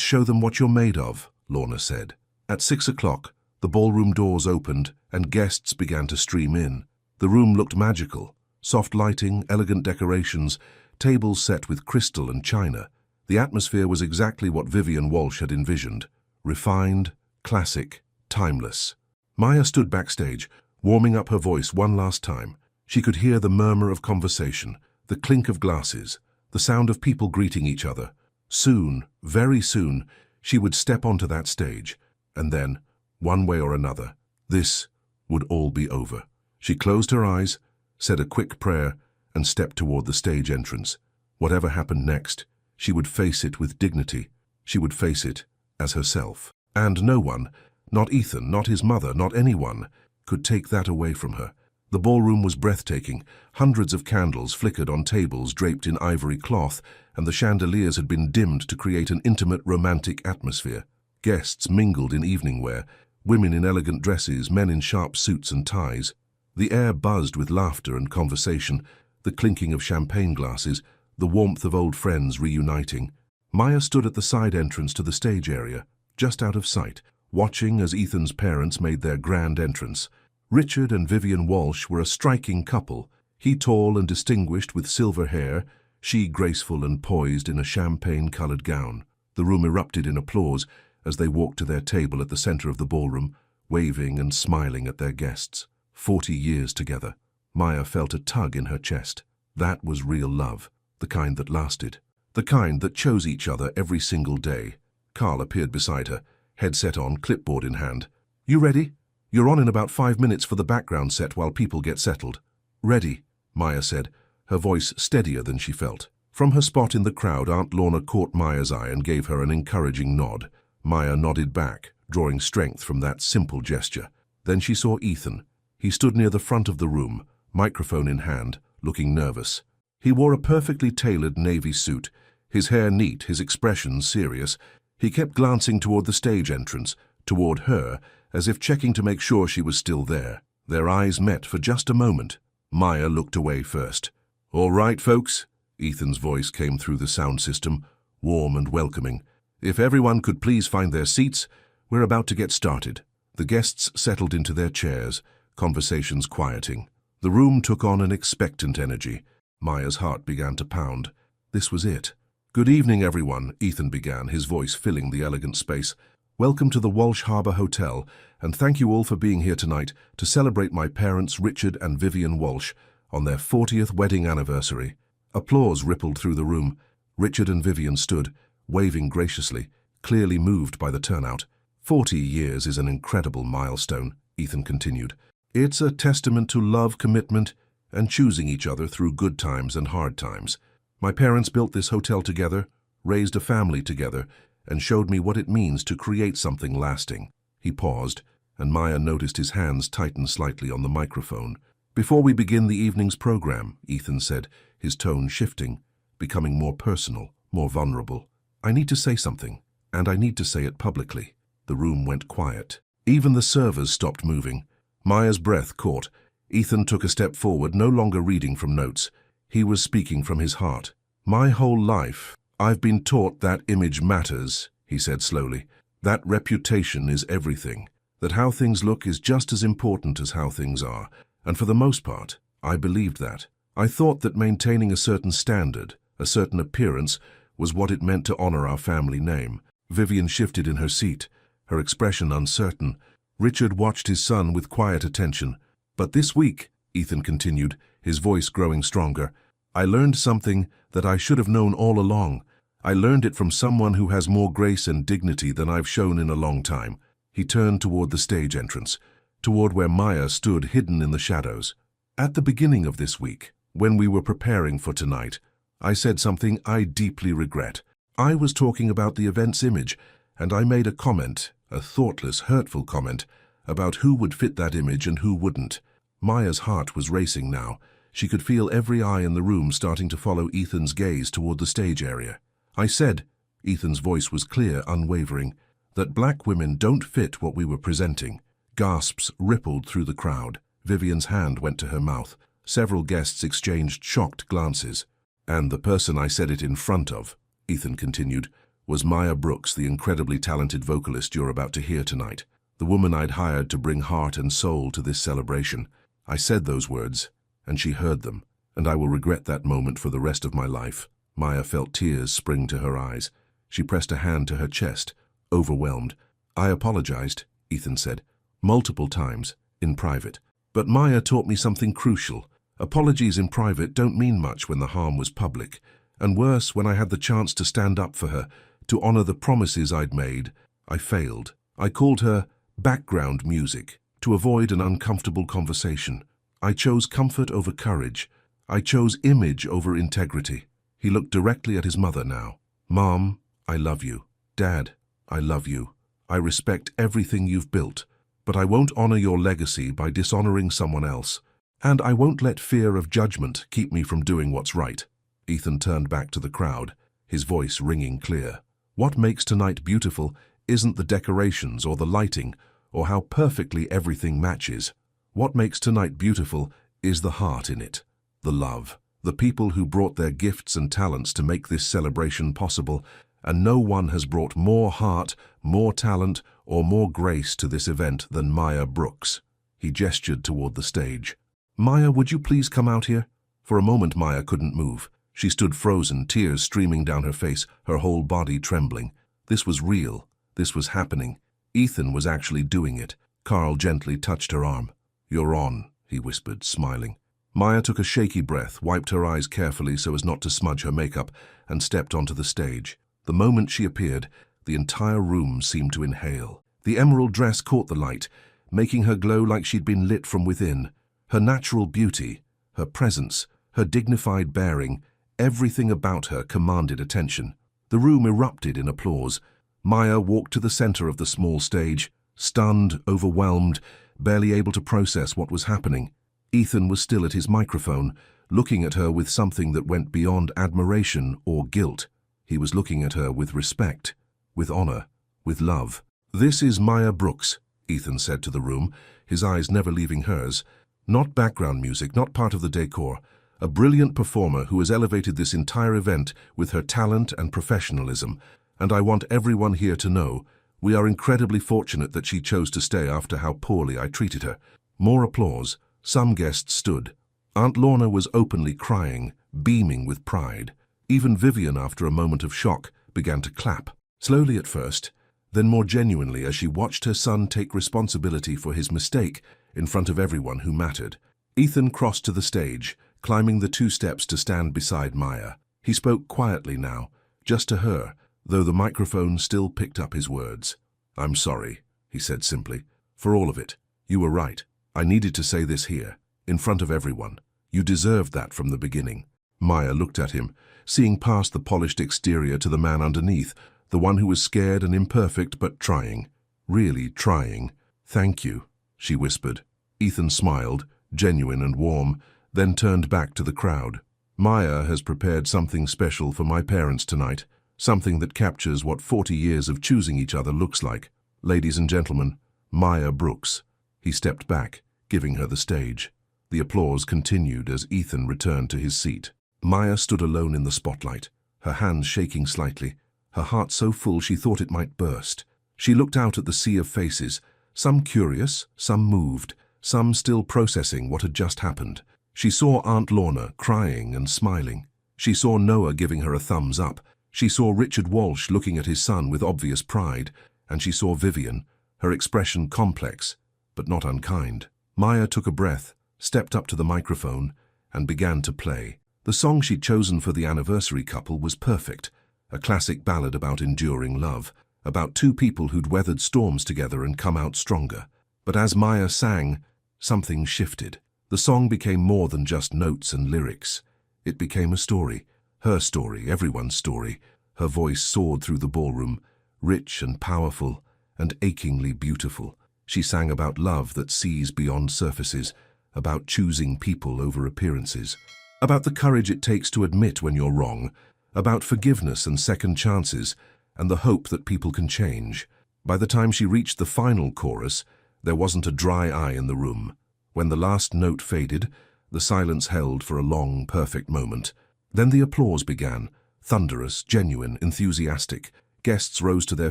show them what you're made of," Lorna said. At 6 o'clock, the ballroom doors opened and guests began to stream in. The room looked magical. Soft lighting, elegant decorations, tables set with crystal and china. The atmosphere was exactly what Vivian Walsh had envisioned. Refined, classic, timeless. Maya stood backstage, warming up her voice one last time. She could hear the murmur of conversation, the clink of glasses, the sound of people greeting each other. Soon, very soon, she would step onto that stage, and then, one way or another, this would all be over. She closed her eyes, said a quick prayer, and stepped toward the stage entrance. Whatever happened next, she would face it with dignity. She would face it as herself. And no one, not Ethan, not his mother, not anyone, could take that away from her. The ballroom was breathtaking. Hundreds of candles flickered on tables draped in ivory cloth, and the chandeliers had been dimmed to create an intimate, romantic atmosphere. Guests mingled in evening wear, women in elegant dresses, men in sharp suits and ties. The air buzzed with laughter and conversation, the clinking of champagne glasses, the warmth of old friends reuniting. Maya stood at the side entrance to the stage area, just out of sight, watching as Ethan's parents made their grand entrance. Richard and Vivian Walsh were a striking couple, he tall and distinguished with silver hair, she graceful and poised in a champagne-colored gown. The room erupted in applause as they walked to their table at the center of the ballroom, waving and smiling at their guests. 40 years together. Maya felt a tug in her chest. That was real love, the kind that lasted, the kind that chose each other every single day. Carl appeared beside her, headset on, clipboard in hand. "You ready? You're on in about 5 minutes for the background set while people get settled." "Ready," Maya said, her voice steadier than she felt. From her spot in the crowd, Aunt Lorna caught Maya's eye and gave her an encouraging nod. Maya nodded back, drawing strength from that simple gesture. Then she saw Ethan. He stood near the front of the room, microphone in hand, looking nervous. He wore a perfectly tailored navy suit, his hair neat, his expression serious. He kept glancing toward the stage entrance, toward her, as if checking to make sure she was still there. Their eyes met for just a moment. Maya looked away first. "All right, folks," Ethan's voice came through the sound system, warm and welcoming. "If everyone could please find their seats, we're about to get started." The guests settled into their chairs, conversations quieting. The room took on an expectant energy. Maya's heart began to pound. This was it. "Good evening, everyone," Ethan began, his voice filling the elegant space. "Welcome to the Walsh Harbour Hotel, and thank you all for being here tonight to celebrate my parents, Richard and Vivian Walsh, on their 40th wedding anniversary." Applause rippled through the room. Richard and Vivian stood, waving graciously, clearly moved by the turnout. 40 years is an incredible milestone, Ethan continued. It's a testament to love, commitment, and choosing each other through good times and hard times. My parents built this hotel together, raised a family together, and showed me what it means to create something lasting. He paused, and Maya noticed his hands tighten slightly on the microphone. "Before we begin the evening's program," Ethan said, his tone shifting, becoming more personal, more vulnerable, "I need to say something, and I need to say it publicly." The room went quiet. Even the servers stopped moving. Maya's breath caught. Ethan took a step forward, no longer reading from notes. He was speaking from his heart. "My whole life, I've been taught that image matters," he said slowly. "That reputation is everything. That how things look is just as important as how things are. And for the most part, I believed that. I thought that maintaining a certain standard, a certain appearance, was what it meant to honor our family name." Vivian shifted in her seat, her expression uncertain. Richard watched his son with quiet attention. "But this week," Ethan continued, his voice growing stronger. "I learned something that I should have known all along. I learned it from someone who has more grace and dignity than I've shown in a long time." He turned toward the stage entrance, toward where Maya stood hidden in the shadows. "At the beginning of this week, when we were preparing for tonight, I said something I deeply regret. I was talking about the event's image, and I made a comment, a thoughtless, hurtful comment, about who would fit that image and who wouldn't." Maya's heart was racing now. She could feel every eye in the room starting to follow Ethan's gaze toward the stage area. "I said," Ethan's voice was clear, unwavering, "that black women don't fit what we were presenting." Gasps rippled through the crowd. Vivian's hand went to her mouth. Several guests exchanged shocked glances. "And the person I said it in front of," Ethan continued, "was Maya Brooks, the incredibly talented vocalist you're about to hear tonight. The woman I'd hired to bring heart and soul to this celebration. I said those words, and she heard them, and I will regret that moment for the rest of my life." Maya felt tears spring to her eyes. She pressed a hand to her chest, overwhelmed. "I apologized," Ethan said, "multiple times, in private. But Maya taught me something crucial. Apologies in private don't mean much when the harm was public, and worse, when I had the chance to stand up for her, to honor the promises I'd made, I failed. I called her background music, to avoid an uncomfortable conversation. I chose comfort over courage. I chose image over integrity." He looked directly at his mother now. "Mom, I love you. Dad, I love you. I respect everything you've built, but I won't honor your legacy by dishonoring someone else. And I won't let fear of judgment keep me from doing what's right." Ethan turned back to the crowd, his voice ringing clear. "What makes tonight beautiful isn't the decorations or the lighting or how perfectly everything matches. What makes tonight beautiful is the heart in it, the love, the people who brought their gifts and talents to make this celebration possible, and no one has brought more heart, more talent, or more grace to this event than Maya Brooks." He gestured toward the stage. "Maya, would you please come out here?" For a moment Maya couldn't move. She stood frozen, tears streaming down her face, her whole body trembling. This was real. This was happening. Ethan was actually doing it. Carl gently touched her arm. "You're on," he whispered, smiling. Maya took a shaky breath, wiped her eyes carefully so as not to smudge her makeup, and stepped onto the stage. The moment she appeared, the entire room seemed to inhale. The emerald dress caught the light, making her glow like she'd been lit from within. Her natural beauty, her presence, her dignified bearing, everything about her commanded attention. The room erupted in applause. Maya walked to the center of the small stage, stunned, overwhelmed, barely able to process what was happening. Ethan was still at his microphone, looking at her with something that went beyond admiration or guilt. He was looking at her with respect, with honor, with love. "This is Maya Brooks," Ethan said to the room, his eyes never leaving hers. "Not background music, not part of the decor. A brilliant performer who has elevated this entire event with her talent and professionalism. And I want everyone here to know, we are incredibly fortunate that she chose to stay after how poorly I treated her." More applause. Some guests stood. Aunt Lorna was openly crying, beaming with pride. Even Vivian, after a moment of shock, began to clap. Slowly at first, then more genuinely as she watched her son take responsibility for his mistake in front of everyone who mattered. Ethan crossed to the stage, climbing the 2 steps to stand beside Maya. He spoke quietly now, just to her, though the microphone still picked up his words. "I'm sorry," he said simply, "for all of it. You were right. I needed to say this here, in front of everyone. You deserved that from the beginning." Maya looked at him, seeing past the polished exterior to the man underneath, the one who was scared and imperfect but trying. Really trying. "Thank you," she whispered. Ethan smiled, genuine and warm, then turned back to the crowd. "Maya has prepared something special for my parents tonight, something that captures what 40 years of choosing each other looks like. Ladies and gentlemen, Maya Brooks." He stepped back, giving her the stage. The applause continued as Ethan returned to his seat. Maya stood alone in the spotlight, her hands shaking slightly, her heart so full she thought it might burst. She looked out at the sea of faces, some curious, some moved, some still processing what had just happened. She saw Aunt Lorna crying and smiling. She saw Noah giving her a thumbs up. She saw Richard Walsh looking at his son with obvious pride, and she saw Vivian, her expression complex, but not unkind. Maya took a breath, stepped up to the microphone, and began to play. The song she'd chosen for the anniversary couple was perfect, a classic ballad about enduring love, about two people who'd weathered storms together and come out stronger. But as Maya sang, something shifted. The song became more than just notes and lyrics. It became a story, her story, everyone's story. Her voice soared through the ballroom, rich and powerful and achingly beautiful. She sang about love that sees beyond surfaces, about choosing people over appearances, about the courage it takes to admit when you're wrong, about forgiveness and second chances, and the hope that people can change. By the time she reached the final chorus, there wasn't a dry eye in the room. When the last note faded, the silence held for a long, perfect moment. Then the applause began, thunderous, genuine, enthusiastic. Guests rose to their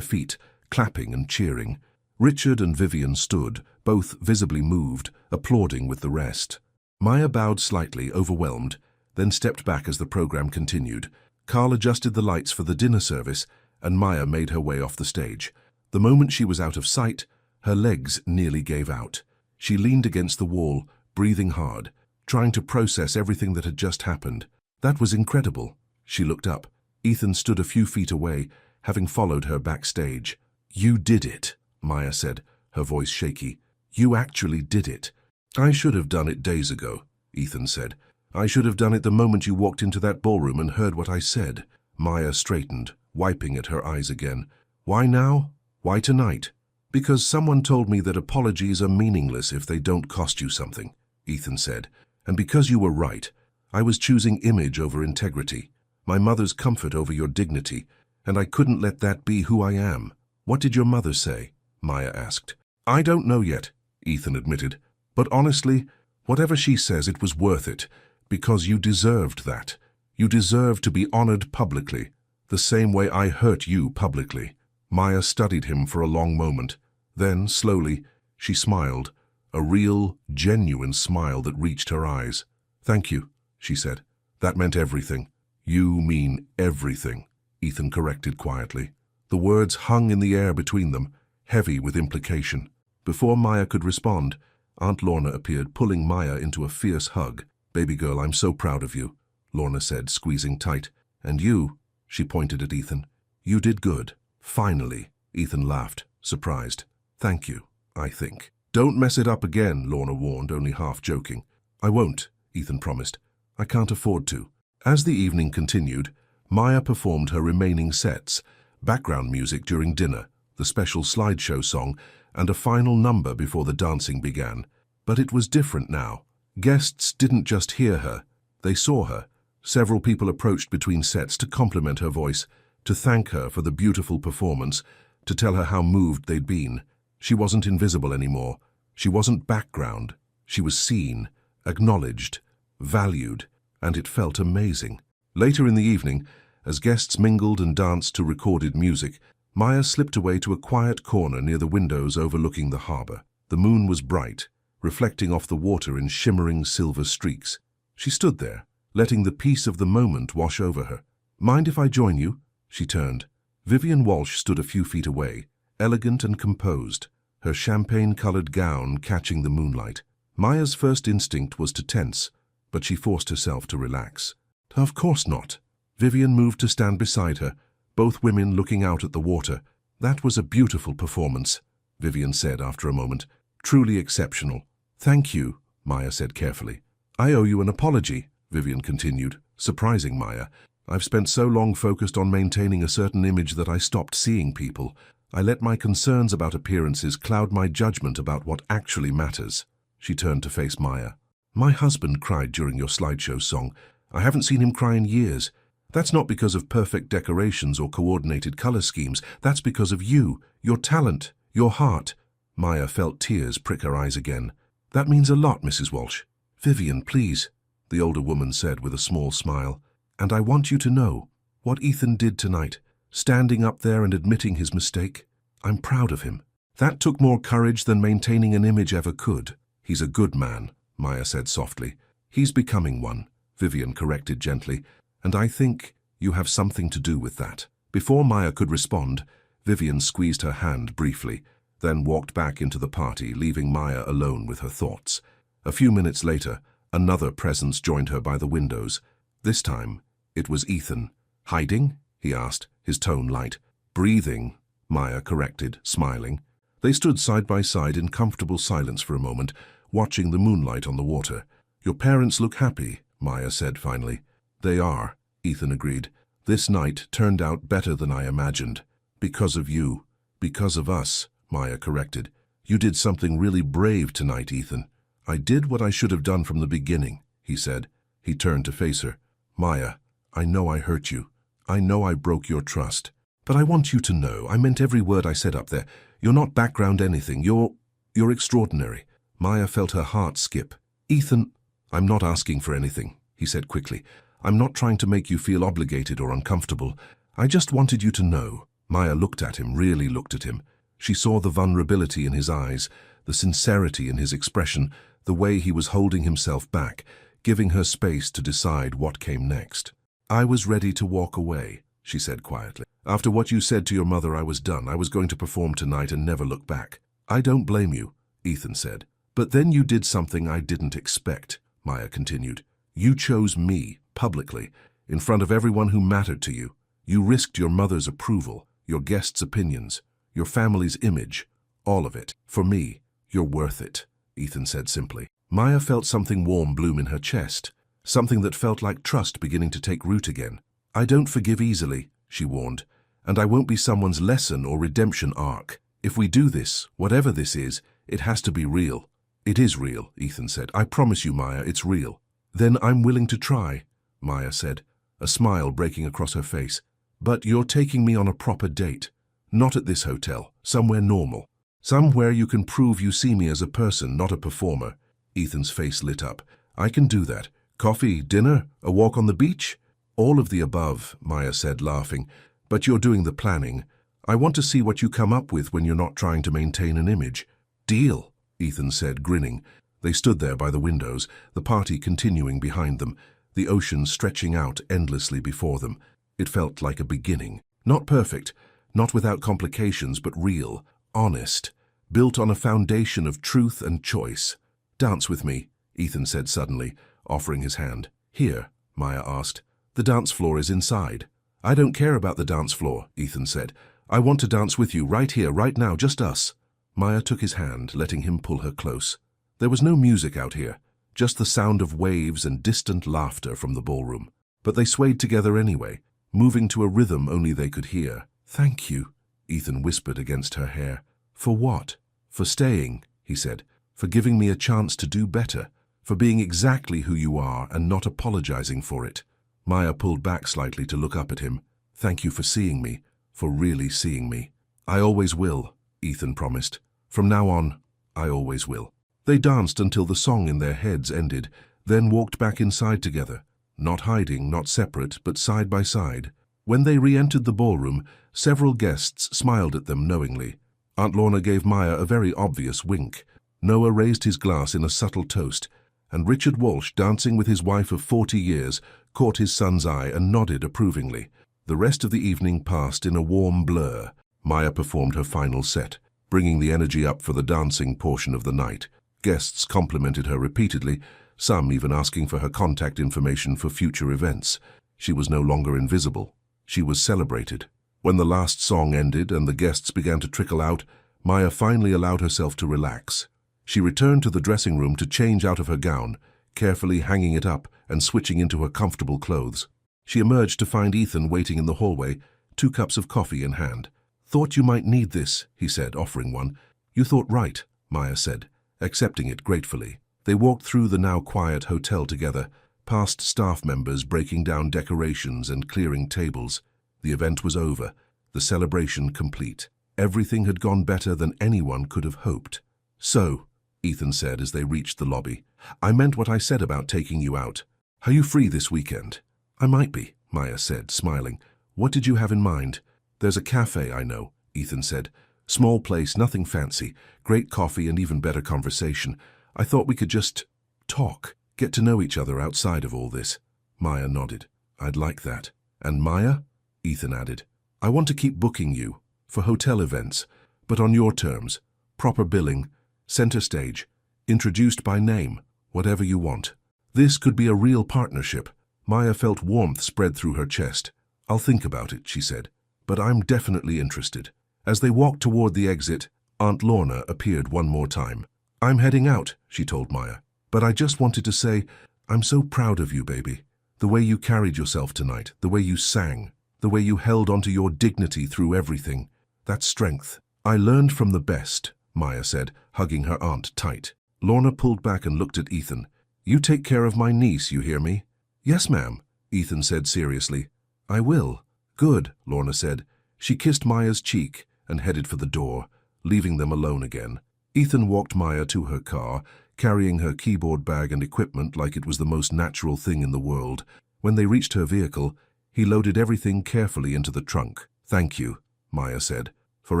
feet, clapping and cheering. Richard and Vivian stood, both visibly moved, applauding with the rest. Maya bowed slightly, overwhelmed, then stepped back as the program continued. Carl adjusted the lights for the dinner service, and Maya made her way off the stage. The moment she was out of sight, her legs nearly gave out. She leaned against the wall, breathing hard, trying to process everything that had just happened. That was incredible. She looked up. Ethan stood a few feet away, having followed her backstage. "You did it," Maya said, her voice shaky. "You actually did it." "I should have done it days ago," Ethan said. "I should have done it the moment you walked into that ballroom and heard what I said." Maya straightened, wiping at her eyes again. "Why now? Why tonight?" "Because someone told me that apologies are meaningless if they don't cost you something," Ethan said. "And because you were right. I was choosing image over integrity, my mother's comfort over your dignity, and I couldn't let that be who I am." "What did your mother say?" Maya asked. "I don't know yet," Ethan admitted. "But honestly, whatever she says, it was worth it, because you deserved that. You deserved to be honored publicly, the same way I hurt you publicly." Maya studied him for a long moment. Then, slowly, she smiled, a real, genuine smile that reached her eyes. "Thank you," she said. "That meant everything." "You mean everything," Ethan corrected quietly. The words hung in the air between them, heavy with implication. Before Maya could respond, Aunt Lorna appeared, pulling Maya into a fierce hug. "Baby girl, I'm so proud of you," Lorna said, squeezing tight. "And you," she pointed at Ethan. "You did good." "Finally," Ethan laughed, surprised. "Thank you, I think." "Don't mess it up again," Lorna warned, only half joking. "I won't," Ethan promised. "I can't afford to." As the evening continued, Maya performed her remaining sets, background music during dinner, the special slideshow song, and a final number before the dancing began. But it was different now. Guests didn't just hear her, they saw her. Several people approached between sets to compliment her voice, to thank her for the beautiful performance, to tell her how moved they'd been. She wasn't invisible anymore. She wasn't background. She was seen, acknowledged, valued, and it felt amazing. Later in the evening, as guests mingled and danced to recorded music, Maya slipped away to a quiet corner near the windows overlooking the harbor. The moon was bright, reflecting off the water in shimmering silver streaks. She stood there, letting the peace of the moment wash over her. "Mind if I join you?" She turned. Vivian Walsh stood a few feet away, elegant and composed, her champagne-colored gown catching the moonlight. Maya's first instinct was to tense, but she forced herself to relax. "Of course not." Vivian moved to stand beside her, both women looking out at the water. "That was a beautiful performance," Vivian said after a moment. "Truly exceptional." "Thank you," Maya said carefully. "I owe you an apology," Vivian continued, surprising Maya. "I've spent so long focused on maintaining a certain image that I stopped seeing people. I let my concerns about appearances cloud my judgment about what actually matters." She turned to face Maya. "My husband cried during your slideshow song. I haven't seen him cry in years. That's not because of perfect decorations or coordinated color schemes. That's because of you, your talent, your heart." Maya felt tears prick her eyes again. "That means a lot, Mrs. Walsh." "Vivian, please," the older woman said with a small smile. "And I want you to know what Ethan did tonight, standing up there and admitting his mistake. I'm proud of him. That took more courage than maintaining an image ever could." "He's a good man," Maya said softly. "He's becoming one," Vivian corrected gently. "And I think you have something to do with that." Before Maya could respond, Vivian squeezed her hand briefly, then walked back into the party, leaving Maya alone with her thoughts. A few minutes later, Another presence joined her by the windows. This time, it was Ethan. "Hiding?" he asked, his tone light. "Breathing," Maya corrected, smiling. They stood side by side in comfortable silence for a moment, watching the moonlight on the water. "Your parents look happy," Maya said finally. "They are," Ethan agreed. "This night turned out better than I imagined. Because of you. Because of us," Maya corrected. "You did something really brave tonight, Ethan." "I did what I should have done from the beginning," he said. He turned to face her. "Maya, I know I hurt you. I know I broke your trust. But I want you to know, I meant every word I said up there. You're not background anything. You're extraordinary." Maya felt her heart skip. "Ethan, I'm not asking for anything," he said quickly. "I'm not trying to make you feel obligated or uncomfortable. I just wanted you to know." Maya looked at him, really looked at him. She saw the vulnerability in his eyes, the sincerity in his expression, the way he was holding himself back, giving her space to decide what came next. "I was ready to walk away," she said quietly. "After what you said to your mother, I was done. I was going to perform tonight and never look back." "I don't blame you," Ethan said. "But then you did something I didn't expect," Maya continued. "You chose me, publicly, in front of everyone who mattered to you. You risked your mother's approval, your guests' opinions, your family's image, all of it. For me, you're worth it," Ethan said simply. Maya felt something warm bloom in her chest, something that felt like trust beginning to take root again. "I don't forgive easily," she warned, "and I won't be someone's lesson or redemption arc. If we do this, whatever this is, it has to be real." "It is real," Ethan said. "I promise you, Maya, it's real." "Then I'm willing to try," Maya said, a smile breaking across her face. "But you're taking me on a proper date. Not at this hotel, somewhere normal. Somewhere you can prove you see me as a person, not a performer." Ethan's face lit up. "I can do that. Coffee, dinner, a walk on the beach?" "All of the above," Maya said, laughing. "But you're doing the planning. I want to see what you come up with when you're not trying to maintain an image." "Deal," Ethan said, grinning. They stood there by the windows, the party continuing behind them, the ocean stretching out endlessly before them. It felt like a beginning. Not perfect, not without complications, but real, honest, built on a foundation of truth and choice. "Dance with me," Ethan said suddenly, offering his hand. "Here," Maya asked. "The dance floor is inside." "I don't care about the dance floor," Ethan said. "I want to dance with you right here, right now, just us." Maya took his hand, letting him pull her close. There was no music out here, just the sound of waves and distant laughter from the ballroom. But they swayed together anyway, moving to a rhythm only they could hear. "Thank you," Ethan whispered against her hair. "For what?" "For staying," he said. "For giving me a chance to do better. For being exactly who you are and not apologizing for it." Maya pulled back slightly to look up at him. "Thank you for seeing me, for really seeing me." "I always will," Ethan promised. "From now on, I always will." They danced until the song in their heads ended, then walked back inside together, not hiding, not separate, but side by side. When they re-entered the ballroom, several guests smiled at them knowingly. Aunt Lorna gave Maya a very obvious wink. Noah raised his glass in a subtle toast, and Richard Walsh, dancing with his wife of 40 years, caught his son's eye and nodded approvingly. The rest of the evening passed in a warm blur. Maya performed her final set, bringing the energy up for the dancing portion of the night. Guests complimented her repeatedly, some even asking for her contact information for future events. She was no longer invisible. She was celebrated. When the last song ended and the guests began to trickle out, Maya finally allowed herself to relax. She returned to the dressing room to change out of her gown, carefully hanging it up and switching into her comfortable clothes. She emerged to find Ethan waiting in the hallway, 2 cups of coffee in hand. "Thought you might need this," he said, offering one. "You thought right," Maya said, accepting it gratefully. They walked through the now quiet hotel together, past staff members breaking down decorations and clearing tables. The event was over, the celebration complete. Everything had gone better than anyone could have hoped. "So," Ethan said as they reached the lobby, "I meant what I said about taking you out. Are you free this weekend?" "I might be," Maya said, smiling. "What did you have in mind?" "There's a cafe I know," Ethan said. "Small place, nothing fancy, great coffee and even better conversation. I thought we could just talk, get to know each other outside of all this." Maya nodded. "I'd like that." "And Maya?" Ethan added. "I want to keep booking you for hotel events, but on your terms. Proper billing, center stage, introduced by name, whatever you want." This could be a real partnership. Maya felt warmth spread through her chest. "I'll think about it," she said, "but I'm definitely interested." As they walked toward the exit, Aunt Lorna appeared one more time. "I'm heading out," she told Maya, "but I just wanted to say, I'm so proud of you, baby. The way you carried yourself tonight, the way you sang, the way you held onto your dignity through everything. That's strength." "I learned from the best," Maya said, hugging her aunt tight. Lorna pulled back and looked at Ethan. "You take care of my niece, you hear me?" "Yes, ma'am," Ethan said seriously. "I will." "Good," Lorna said. She kissed Maya's cheek and headed for the door, leaving them alone again. Ethan walked Maya to her car, carrying her keyboard bag and equipment like it was the most natural thing in the world. When they reached her vehicle, he loaded everything carefully into the trunk. "Thank you," Maya said, "for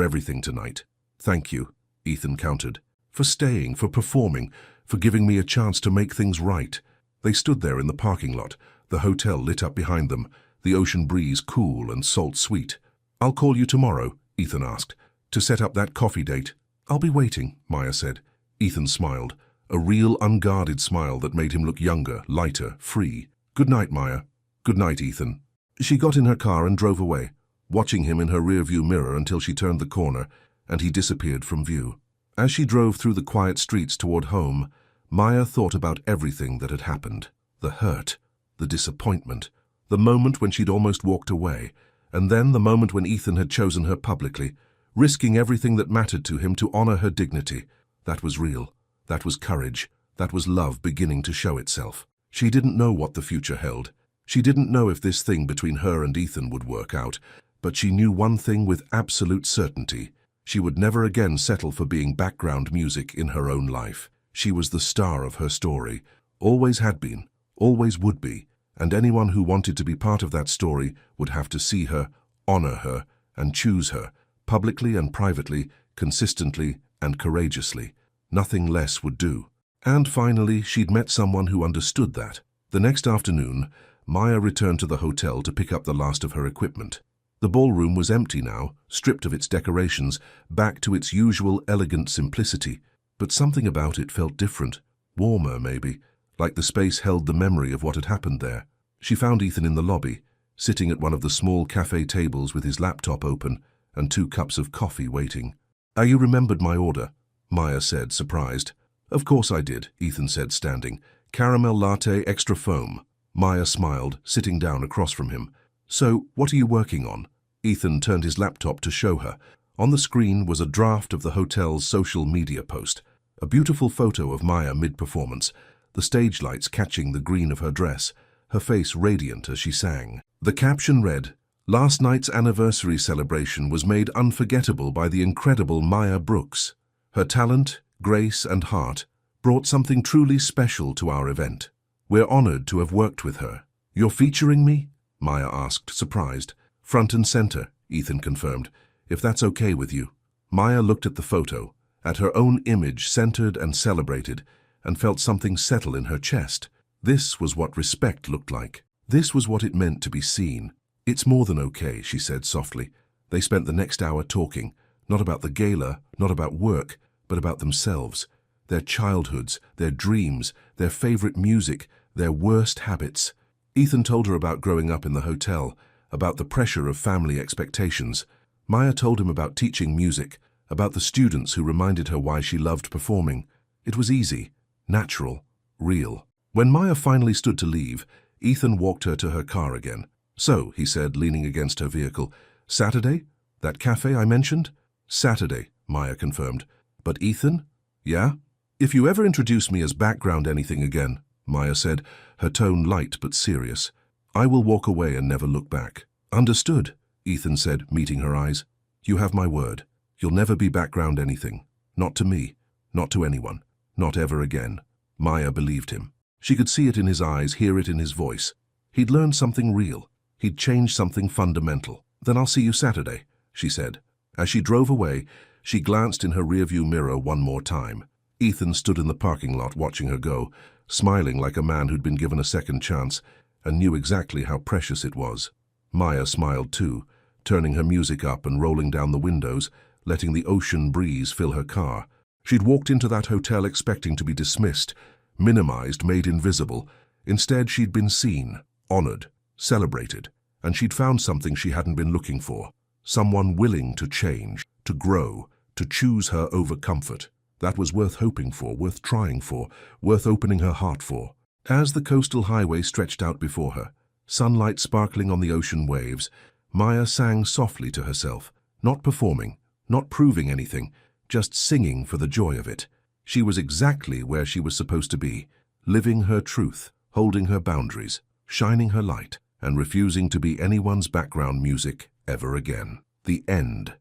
everything tonight." "Thank you," Ethan countered, "for staying, for performing, for giving me a chance to make things right." They stood there in the parking lot, the hotel lit up behind them, the ocean breeze cool and salt-sweet. "I'll call you tomorrow," Ethan asked, "to set up that coffee date." "I'll be waiting," Maya said. Ethan smiled, a real unguarded smile that made him look younger, lighter, free. "Good night, Maya." "Good night, Ethan." She got in her car and drove away, watching him in her rearview mirror until she turned the corner, and he disappeared from view. As she drove through the quiet streets toward home, Maya thought about everything that had happened. The hurt, the disappointment, the moment when she'd almost walked away, and then the moment when Ethan had chosen her publicly, risking everything that mattered to him to honor her dignity. That was real. That was courage. That was love beginning to show itself. She didn't know what the future held. She didn't know if this thing between her and Ethan would work out, but she knew one thing with absolute certainty. She would never again settle for being background music in her own life. She was the star of her story, always had been, always would be, and anyone who wanted to be part of that story would have to see her, honor her, and choose her, publicly and privately, consistently and courageously. Nothing less would do. And finally, she'd met someone who understood that. The next afternoon, Maya returned to the hotel to pick up the last of her equipment. The ballroom was empty now, stripped of its decorations, back to its usual elegant simplicity. But something about it felt different, warmer maybe, like the space held the memory of what had happened there. She found Ethan in the lobby, sitting at one of the small cafe tables with his laptop open and 2 cups of coffee waiting. "You remembered my order," Maya said, surprised. "Of course I did," Ethan said, standing. "Caramel latte, extra foam." Maya smiled, sitting down across from him. "So, what are you working on?" Ethan turned his laptop to show her. On the screen was a draft of the hotel's social media post, a beautiful photo of Maya mid-performance, the stage lights catching the green of her dress, her face radiant as she sang. The caption read, "Last night's anniversary celebration was made unforgettable by the incredible Maya Brooks. Her talent, grace, and heart brought something truly special to our event. We're honored to have worked with her." "You're featuring me?" Maya asked, surprised. "Front and center," Ethan confirmed, "if that's okay with you." Maya looked at the photo, at her own image centered and celebrated, and felt something settle in her chest. This was what respect looked like. This was what it meant to be seen. "It's more than okay," she said softly. They spent the next hour talking, not about the gala, not about work, but about themselves, their childhoods, their dreams, their favorite music, their worst habits. Ethan told her about growing up in the hotel, about the pressure of family expectations. Maya told him about teaching music, about the students who reminded her why she loved performing. It was easy, natural, real. When Maya finally stood to leave, Ethan walked her to her car again. "So," he said, leaning against her vehicle, "Saturday? That cafe I mentioned?" "Saturday," Maya confirmed. "But Ethan?" "Yeah?" "If you ever introduce me as background anything again," Maya said, her tone light but serious, "I will walk away and never look back." "Understood," Ethan said, meeting her eyes. "You have my word. You'll never be background anything. Not to me. Not to anyone. Not ever again." Maya believed him. She could see it in his eyes, hear it in his voice. He'd learned something real. He'd changed something fundamental. "Then I'll see you Saturday," she said. As she drove away, she glanced in her rearview mirror one more time. Ethan stood in the parking lot watching her go, smiling like a man who'd been given a second chance and knew exactly how precious it was. Maya smiled too, turning her music up and rolling down the windows, letting the ocean breeze fill her car. She'd walked into that hotel expecting to be dismissed, minimized, made invisible, Instead, she'd been seen, honored, celebrated, and she'd found something she hadn't been looking for. Someone willing to change, to grow, to choose her over comfort. That was worth hoping for, worth trying for, worth opening her heart for. As the coastal highway stretched out before her, sunlight sparkling on the ocean waves, Maya sang softly to herself, not performing, not proving anything, just singing for the joy of it. She was exactly where she was supposed to be, living her truth, holding her boundaries, shining her light, and refusing to be anyone's background music ever again. The end.